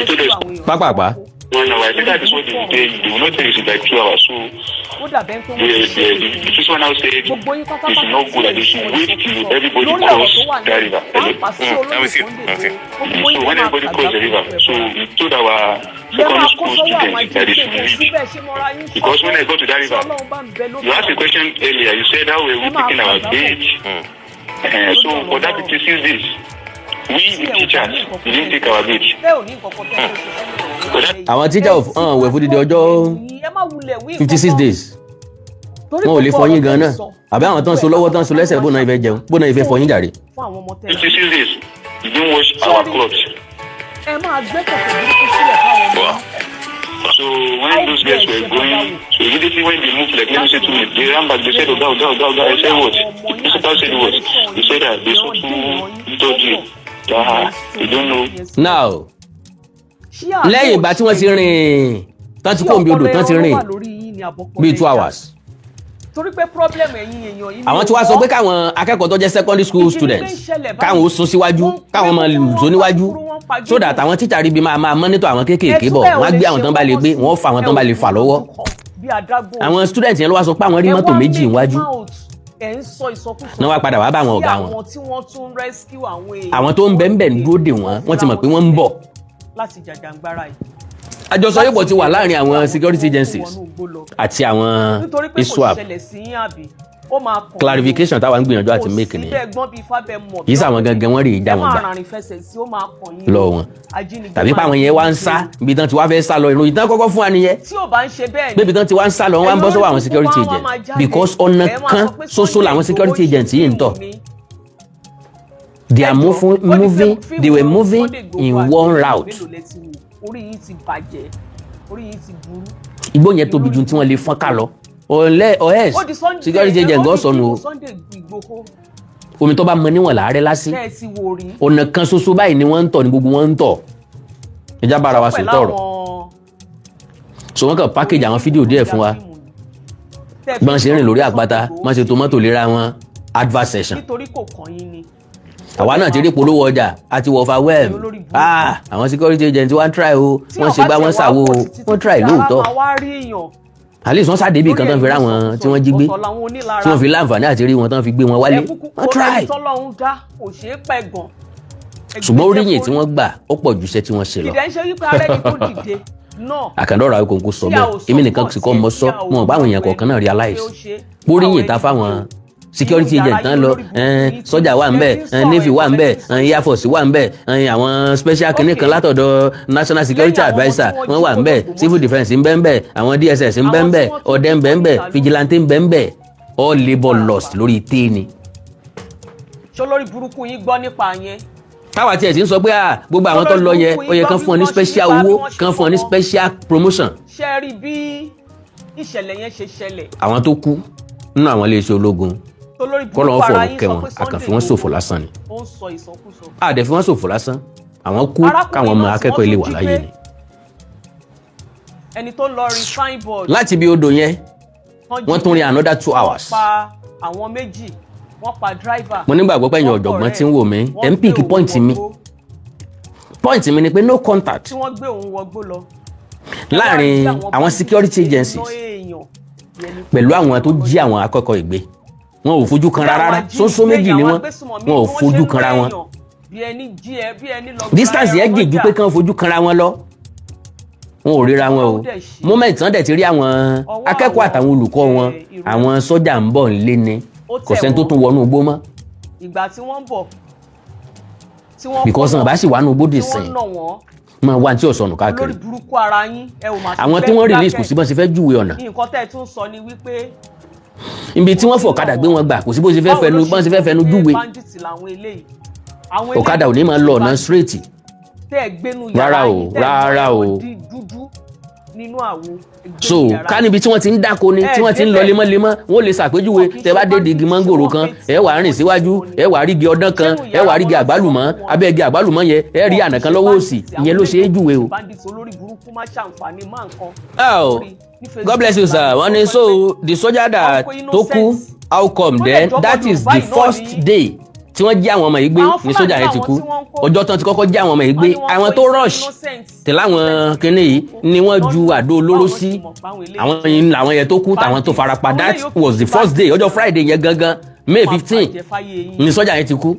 told us. Papa. 1 hour. I think that is what they will not tell you it's like 2 hours. So the first one now said it's not good that they should wait till everybody cross the river. I'm with you. So when everybody cross the river, so we told our secondary school students that they should leave. Because when I go to that river, you asked a question earlier, you said how were we taking our bait? So for that 56 days, we the teachers didn't take our bait. Àwọn teacher wẹ̀ fún dídí ọjọ́ 56 days. Wọn ò lè fọyín gan náà. Àbí àwọn tán so lọ́wọ́ tán so lẹ́sẹ̀ bó náà ìfẹ́ jẹun, bó náà ìfẹ́ fọyín jàre. 56 days, we didn't wash our clothes. Wow. So when those guys were going, so immediately when they moved, like let me say 2 minutes, they ran back, they said, oh, God. I said what? The principal said what? He said that they saw 2 dodgy. You don't know. Now, lẹ́yìn ìgbà tí wọ́n ti rìn tán ti kó omi odò tán ti rìn bíi 2 hours. Àwọn tí wàá sọ pé káwọn akẹ́kọ̀ọ́ tó jẹ́ secondary school students káwọn ó sún síwájú káwọn máa lùzó níwájú so that àwọn teacher rí bí máa monitor àwọn kéékèèké bọ̀ wọ́n á gbé àwọn tán bá lè gbé wọ́n fa àwọn tán bá lè fà lọ́wọ́. Àwọn students yẹn ló wá sọ pé àwọn rí mọ́tò méjì níwájú. Náà wá padà wá bá àwọn ọ̀gá wọn. Àwọn tó ń bẹ̀ ń dúró dè wọ́n ti mọ̀ pé wọ́n ń bọ̀. Àjọsọyépọ̀ ti wà láàrin àwọn security agencies àti àwọn ISWAP. Clarification táwa ń gbìyànjú àti make nìyẹn. Yìí sàwọn gangan wọ́n rí ìjà wọn gbà lọ wọn. Tàbí pé àwọn yẹn wá ń sá ibi tán ti wá fẹ́ sá lọ ìròyìn tán kọ́kọ́ fún wa nìyẹn. Bébí tán ti wá ń sá lọ wọ́n wá ń bọ́ sọ́wọ́ àwọn security agents because ọ̀nà kan ṣoṣo làwọn security agents yìí ń tọ̀. They were moving in one route. Igbó yẹn tóbi ju tí wọ́n lè fọ́n ká lọ. Ọ̀hẹ́s security agent gan sọnù o. Omi tó bá mọ níwọ̀n láàárẹ̀ lásì. Ọ̀nà kan ṣoṣo báyìí ni wọ́n ń tọ̀ ní gbogbo wọn ń tọ̀. Ìjà bára wa sòótọ́ ọ̀rọ̀. So wọ́n kàn package àwọn fídíò díẹ̀ fún wa. bọ́n ṣe rìn lórí àpáta wọ́n ṣe tomato lera wọn advert section. nítorí kò kàn yín ni. àwa náà ti rí polówó ọjà àti wọ̀fà wẹ́ẹ̀m àwọn security agent wọ́n try o wọ́n ṣe gbá wọ́n ṣàwo o wọ́n try lóòótọ́ at least wọ́n sáde bí kan tán fi rá wọn tí wọ́n jí gbé tí wọ́n fi láǹfààní àti rí wọn tán fi gbé wọn wálé wọ́n try. ṣùgbọ́n oríyìn tí wọ́n gbà ó pọ̀ ju iṣẹ́ tí wọ́n ṣe lọ. àkàndọ̀rọ̀ àwọn kòkó sọ bẹ́ẹ̀ èmi nìkan sì kọ́ mọ́ sọ wọn ò bá àwọn èèyàn kọ̀ọ̀kan náà realize oríyìn ta fáwọn security agent tán lọ sọ́jà wà ńbẹ̀ navy wà ńbẹ̀ air force wà ńbẹ̀ àwọn special kìnnì kan látọ̀dọ̀ national security adviser wọ́n wà ńbẹ̀ civil defence ńbẹ̀ àwọn dss ńbẹ̀ ọdẹ ńbẹ̀ vigilante ńbẹ̀ all labour lost lórí téèni. ṣó lórí burúkú yín gbọ́ nípa yẹn. táwa tiẹ̀ sì ń sọ pé gbogbo àwọn tó lọ yẹn ó yẹ kán fún ọ ní special owó kán fún ọ ní special promotion. ṣe rí bí ìṣẹ̀lẹ̀ yẹn ṣe ṣẹlẹ̀. àwọn tó kú nínú àwọn iléeṣẹ́ ológun kọ́lọ́ wọn fọ̀rọ̀ kẹ́ wọn àkànfi wọn ṣòfò lásán ni. àdẹ̀ fi wọn ṣòfò lásán àwọn kú káwọn ọmọ akẹ́kọ̀ọ́ ilé wà láyé ni. ẹni tó lọ rí signboard. láti ibi odò yẹn wọ́n tún rin another 2 hours. wọ́n pa àwọn méjì wọ́n pa driver. mo nígbàgbọ́ pé ẹ̀yin ọ̀jọ̀gbọ́n tí ń wò mí ẹ̀ ń píìkì point mi ni pé no contact. tí wọ́n gbé òun wọgbó lọ. láàrin àwọn security agencies pẹ̀lú àwọn tó jí àwọn akẹ́kọ̀ọ́ ìgbé wọn ò fojú kanra rárá ṣoṣo méjì ni wọn ò fojú kanra wọn distance yẹn gè ju pé kí wọn fojú kanra wọn lọ wọn ò ríra wọn o moment tán dẹ̀ ti rí àwọn akẹ́kọ̀ọ́ àtàwọn olùkọ́ wọn àwọn sọ́jà ń bọ̀ nílé ni kò sẹ́ni tó tún wọnú igbó mọ́. ìgbà tí wọ́n bọ̀ tí wọ́n because bá sì wà nù bóde sìn máa wá tí ò sọnù káàkiri àwọn tí wọ́n release kò sí bọ́n ṣe fẹ́ júwe ọ̀nà. nǹkan tẹ́ ẹ tún sọ ni wípé ibi tí wọ́n fọ̀kadà gbé wọn gbà kò sí bó ṣe fẹ́ fẹnu júwe ọ̀kadà ò ní máa lọ ọ̀nà straight rárá o so ká níbi tí wọ́n ti ń dáko ni tí wọ́n ti ń lọ lemọ́lemọ́ wọ́n lè ṣàpèjúwe tẹ́ bá dé igi mọ́ngòrò kan ẹ wà rìn síwájú ẹ wà rí igi ọdán kan ẹ wà rí igi àgbálùmọ́ abẹ́ igi àgbálùmọ́ yẹn ẹ rí ànà kan lọ́wọ́ òsì ìyẹn ló ṣe é júwe o. God bless you sir wọ́n ní so the soldier that tó kú how come then that is the first day tí wọ́n jí àwọn ọmọ yìí gbé ní sójà yẹn ti kú ọjọ́ tán ti kọ́kọ́ jí àwọn ọmọ yìí gbé àwọn tó rush tẹ̀lé àwọn kinní yìí ni wọ́n ju àdó olóró sí àwọn yẹn tó kú tàwọn tó farapa that was the first day ọjọ́ Friday yẹn gangan May 15 ní sójà yẹn ti kú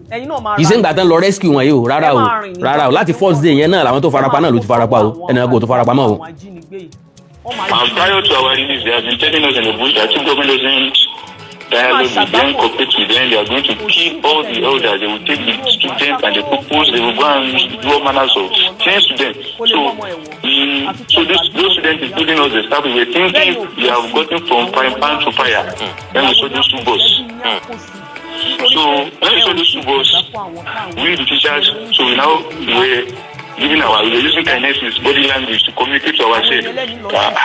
ìsèǹgbà tán lọ rescue wọn yìí o rárá o láti first day yẹn náà làwọn tó farapa náà ló ti farapa o ẹnìyàn kò tó farapa mọ́ o. And prior to our release, they have been telling us in the bush that if government doesn't dialogue with them, cooperate with them, they are going to kill all the elders. They will take the students and the pupils, they will go and do all manners of things to them. So those students, including us, the staff, we were thinking we have gotten from pan to fire when we saw those two boys. So when we saw those two boys, we the teachers, so we now were giving we were using kindness body language to communicate to ourselves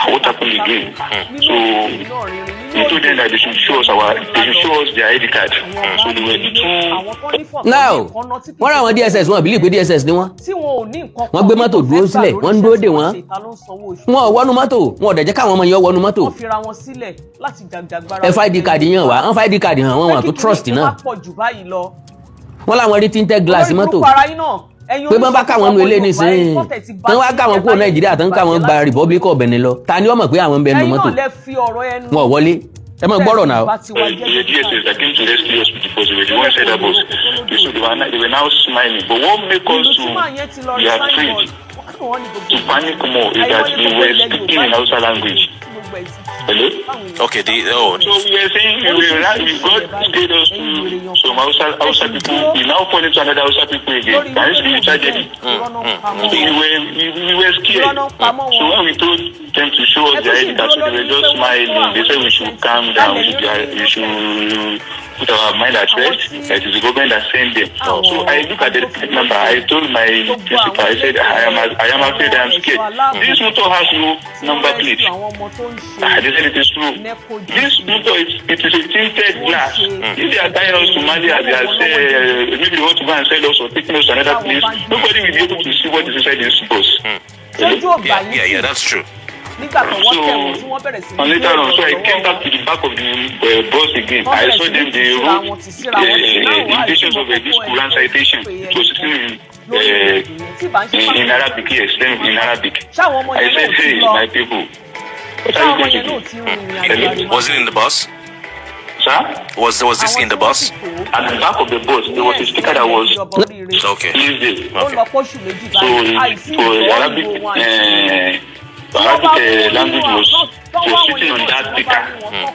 what happened again. So we told them that they should show us their ID card. So they were the two. Now wọ́n rà àwọn DSS wọ́n believe pé DSS ni wọ́n. wọ́n gbé mọ́tò dúró sílẹ̀ wọ́n ń dúró dè wọ́n. wọ́n ò wọnú mọ́tò wọ́n ò dẹ̀ jẹ́ káwọn ọmọ yẹn wọnú mọ́tò. ẹ fa ID card yẹn wá wọ́n fa ID card hàn wọ́n tó trust náà. wọ́n láwọn rí tinted glass mọ́tò pé bọ́n bá káwọn nu ilé nísìnyí tán wá káwọn kúrò Nàìjíríà tán káwọn gba Republic of Benin lọ ta ni wọ́n mọ̀ pé àwọn ń bẹ nu mọ́tò wọn ò wọlé ẹ mọ̀ gbọ́rọ̀ náà. The DSS that came to rescue us because they were the ones said that was so they were now smiling but what make us to be afraid to panic more is that they were speaking in Hausa language. Hello? Okay, so we were saying we got status to some Hausa people. We now fall into another Hausa people again. Can you see the tragedy? We were scared. So when we told them to show us their ID card, so they were just smiling. They said we should calm down. We should put our mind at rest. It is the government that sent them. So I look at the number. I told my principal, I said, I am afraid, I am scared. This motor has no number plate. They said it is true. This motor it is a tinted glass. If they are tying us to Mali, they are saying maybe they want to go and sell us or taking us to another place. Nobody will be able to see what is inside this bus. Yeah, that's true. nígbà tó wọ́n tẹ̀ wọ́n tí wọ́n bẹ̀rẹ̀ sí ní later on, so I came back to the back of the bus again. I saw them, they wrote invitations of this Quran citation. It was in Arabic, yes, in Arabic. I said, hey, my people, what are you going to do? Was it in the bus? Sir? Was this in the bus? At the back of the bus, there was a speaker that was Okay. Tuesday. Okay. So Arabic language was sitting on that speaker.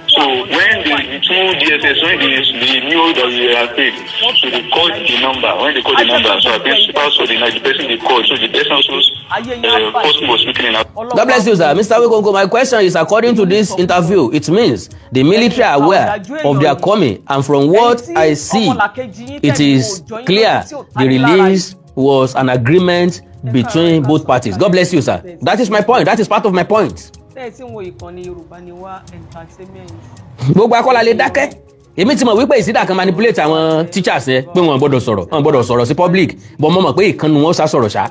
So when the two DSS, when they knew that we were paid, so they called the number. When they called the number, so I think the person they called, so the person was speaking in God bless you, sir. Mr. Wekonko, my question is, according to this interview, it means the military are aware of their coming, and from what I see, it is clear the release was an agreement between both parties. God bless you, sir. That is my point. That is part of my point. Gbogbo akọ́la lè dákẹ́. Èmi ti mọ̀ wípé ìsídà kan manipulate àwọn teachers yẹn pé wọ́n gbọ́dọ̀ sọ̀rọ̀ sí public, but mo mọ̀ pé ìkànnì wọn sá sọ̀rọ̀ ṣá.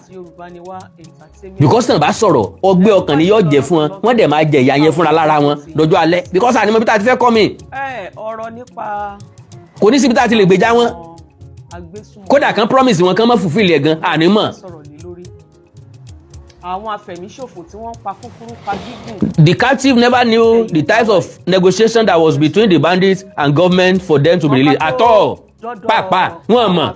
Because tàn bá sọ̀rọ̀ ọgbẹ́ ọkàn ni yóò jẹ́ fún wọn, wọ́n dẹ̀ máa jẹ ìyà yẹn fúnra lára wọn lọ́jọ́ alẹ́. Because àní mo bí tá a ti fẹ́ kọ́ mi. Ọ̀rọ̀ nípa kò ní síbi tá a ti lè gbèjà wọn. Kódà kan promise wọn kan mọ́ fulfill ẹ̀ gan àní mọ̀. Àwọn afẹ̀míṣòfò tí wọ́n pa kúkúrú pa gígùn. The captive never knew the types of negotiation that was between the bandits and government for them to be released at all. Pàápàá wọ́n mọ̀.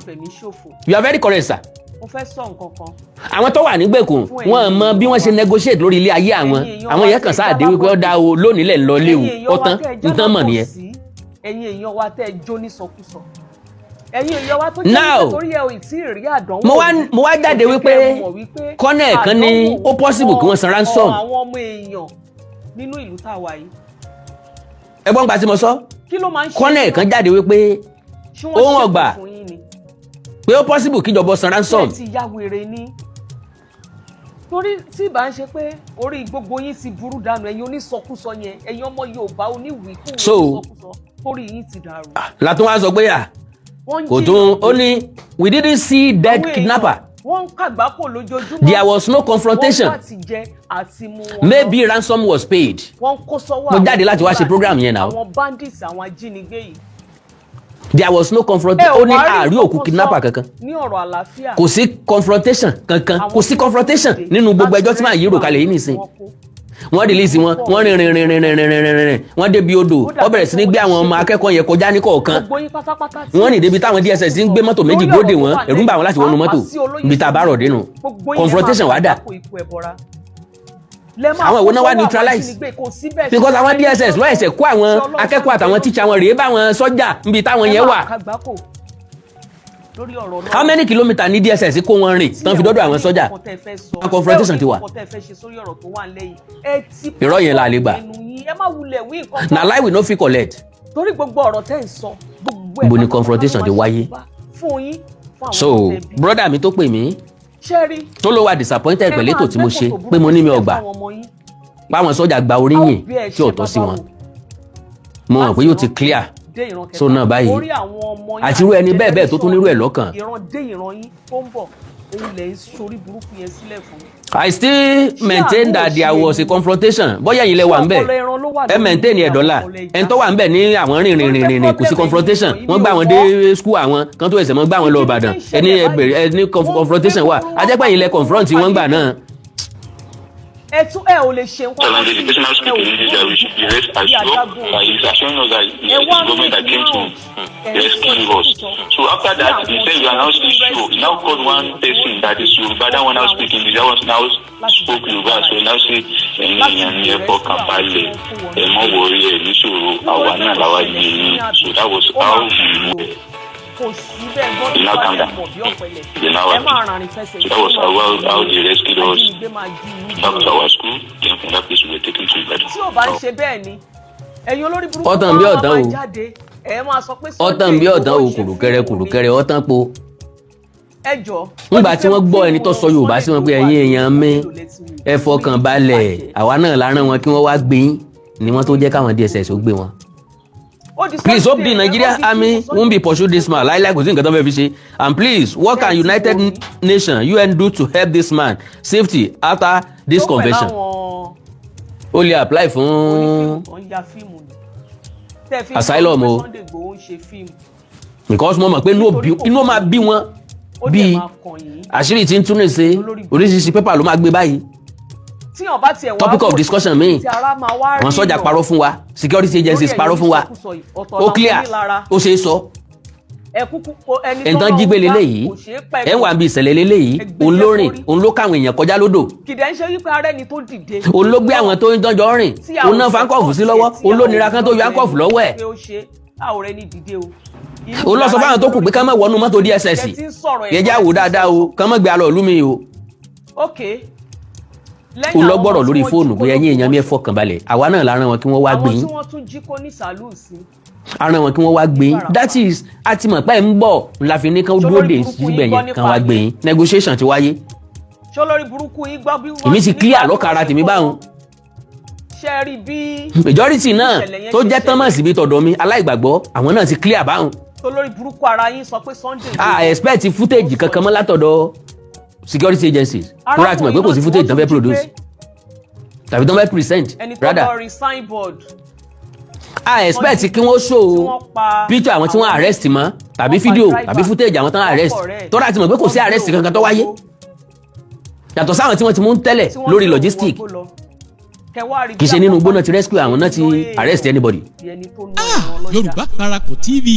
You are very correct, sir. Mo fẹ́ sọ nǹkan kan. Àwọn tó wà nígbèkùn wọ́n mọ̀ bí wọ́n ṣe negotiate lórí ilé ayé àwọn yẹn kàn sáà dé wípé ó dá o lónìí lẹ̀ ń lọ lé o ọ̀tán nǹkan mọ̀ nìyẹn. Ẹ̀yin èèyàn wa tẹ́ ẹ jó ní sọkúsọ. Ẹ̀yin èèyàn wa tó jẹ́ nítorí ẹ ò tí ì rí àdánwò. Mo wá jáde wípé kọ́nẹ̀ kan ní ó possible kí wọ́n san ransom. Àwọn ọmọ èèyàn nínú ìlú tá a wà yìí. Ẹgbọ́n gba tí mo sọ. Kí ló máa ń ṣe? Kọ́nẹ̀ kan jáde wípé ó hàn gbà pé ó possible kí ìjọba san ransom. Ṣé ti ya wèrè ni? Torí tí ìbá ń ṣe pé orí gbogbo yín ti burú dànù, ẹ̀yin onísọkúsọ yẹn, ẹ̀yin ọmọ Yorùbá oníwìkú onísọkúsọ, torí yín ti dàrú. Látún wá sọ pé kò tún ó ní we didn't see dead kidnapper. Wọ́n ń kàgbákò lójoojúmọ́. There was no confrontation. Wọ́n bá ti jẹ àti mu wọn. Maybe ransom was paid. Wọ́n kó sọ́wọ́ mo jáde láti wá ṣe program yẹn náà. Àwọn bandits àwọn ajínigbé yìí. There was no confrontation. Ó ní àárí òkú kidnapper kankan. Ní ọ̀rọ̀ àlàáfíà. Kò sí confrontation kankan. Kò sí confrontation nínú gbogbo ẹjọ́ tí màá yí rò kalẹ̀ yìí nìsín. Wọ́n release wọn, wọ́n rìn, wọ́n débi odò, wọ́n bẹ̀rẹ̀ sí ní gbé àwọn ọmọ akẹ́kọ̀ọ́ yẹn kọjá ní kọ̀ọ̀kan. Wọ́n ní débi táwọn DSS ń gbé mọ́tò méjì gbóde wọn, ẹ̀rù ń bà wọ́n láti wọnú mọ́tò, ibi tá a bá rọ̀ dénú. Confrontation wá dà. Àwọn ìwọ náà wá neutralize. Because àwọn DSS ló ẹ̀sẹ̀ kó àwọn akẹ́kọ̀ọ́ àtàwọn teacher wọn rèé bá wọn sọ́jà níbi táwọn yẹn wà. How many kilometers ní DSS kó wọn rìn tán fi dọ́dọ̀ àwọn sọ́jà? Confrontation ti wà. Irọ́ yẹn la lè gbà. Na lie we no fit collect. Torí gbogbo ọ̀rọ̀ tẹ́ ń sọ. Ibo ni confrontation ti wáyé? So brother mi tó pè mí tó ló wà disappointed pẹ̀lú ètò tí mo ṣe pé mo ní mi ọgbà báwọn sọ́jà gba oríyìn tí ò tọ́ sí wọn. Mo mọ̀ pé yóò ti clear. So náà báyìí àti irú ẹni bẹ́ẹ̀ tó tún nírú ẹ̀ lọ́kàn. I still maintain that there was a confrontation. Bóyá ẹ̀yin lẹ wà ńbẹ̀ ẹ maintain ẹ̀ dọ́là ẹni tó wà ńbẹ̀ ní àwọn rìnrìn kò sí confrontation. Wọ́n gbà wọ́n dé school àwọn kan tó ẹsẹ̀ mọ́ gbà wọ́n lọ Ìbàdàn ẹni confrontation wà á jẹ́ pé ẹ̀yin lẹ confront wọ́n gbà náà. Ẹ ò lè ṣe nǹkan kan sí ẹ ò bí adágún rescue us. So after that he said you are now still sure. He now called one person that is Yoruba, that one now speaking English, that one now spoke Yoruba. So he now say ẹ̀yin èèyàn ní ẹ̀fọ́ kan balẹ̀ ẹ̀ mọ́ wọrí ẹ̀ níṣòro àwa náà làwa yé yín. So that was how we knew. They now calm down. They now so that was how they rescued us back to our school. Then from that place we were taken to Ijakadi. Tí ò bá ń ṣe bẹ́ẹ̀ ni ẹ̀yin olórí burúkú ọ̀tàn bí ọ̀tàn o ẹ máa sọ pé ọ̀tàn bí ọ̀tàn o kùrùkẹrẹ ọ̀tàn po. Ẹjọ́ nígbà tí wọ́n gbọ́ ẹni tó sọ Yorùbá sí wọn pé ẹ̀yin èèyàn mi ẹ fọkàn balẹ̀ àwa náà la rán wọn kí wọ́n wá gbé yín ni wọ́n tó jẹ́ káwọn DSS ó gbé wọn. Please hope the Nigerian army won't be pursued this man. Like kò sí nǹkan tó fẹ́ fi ṣe. And please, what can United Nations UN do to help this man safety after this convention? ó lè apply fún asylum o because mo mọ̀ pé inú máa bí wọn bí àṣírí tí ń túnú ṣe oríṣiríṣi pépà ló máa gbé báyìí topic of discussion mi àwọn sọ́jà parọ́ fún wa security agencies parọ́ fún wa ó clear ó ṣe é sọ ẹ̀ńtán jígbé leléyìí ẹ̀ ń wà bí ìṣẹ̀lẹ̀ leléyìí òun ló rìn òun ló káwọn èèyàn kọjá lódò òun ló gbé àwọn tó ń dánjọ́ rìn òun náà fáńkọ̀fù sí lọ́wọ́ òun ló nira kan tó yọ áńkọ̀fù lọ́wọ́ ẹ̀ òun lọ sọ fáwọn tó kù pé ká má wọnú mọ́tò DSS yẹjá wò dáadáa o ká má gbé alọ́ ìlú mi o òun lọ gbọ́rọ̀ lórí fóònù pé ẹ̀yin èèyàn mi ẹ fọkàn balẹ̀ àwa náà la rán wọn kí wọ́n wá gbé yín ara wọn kí wọ́n wá gbé yín that is a ti mọ̀ pé ẹ̀ ń bọ̀ la fi ní kán dúró dé síbẹ̀ yẹn kán wá gbé yín negotiation ti wáyé èmi ti clear lọ́kàrà tèmi báwọn majority náà tó jẹ́ tán mọ̀ síbi tọ̀dọ̀ mi aláìgbàgbọ́ àwọn náà ti clear báwọn a expect footage kankan mọ́ látọ̀dọ̀ security agencies tó rà ti mọ̀ pé kò sí footage tán fẹ́ produce tàbí tán fẹ́ present rather a expect kí wọ́n show picture àwọn tí wọ́n arrest mọ́ tàbí fídíò tàbí footage àwọn tán arrest tó rà ti mọ̀ pé kò sí arrest kankan tó wáyé yàtọ̀ sáwọn tí wọ́n ti mú tẹ́lẹ̀ lórí logistic kì í ṣe nínú gbóná ti rescue àwọn náà ti arrest anybody. Yorùbá Parapọ̀ TV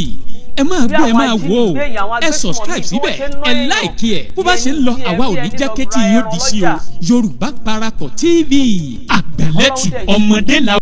ẹ máa gbọ́ ẹ máa wò ó ẹ subscribe síbẹ̀ ẹ like ẹ bó bá ṣe ń lọ àwa ò ní jẹ́ kétí yóò di sí o Yorùbá Parapọ̀ TV àgbẹ̀lẹ́tì ọmọdé la.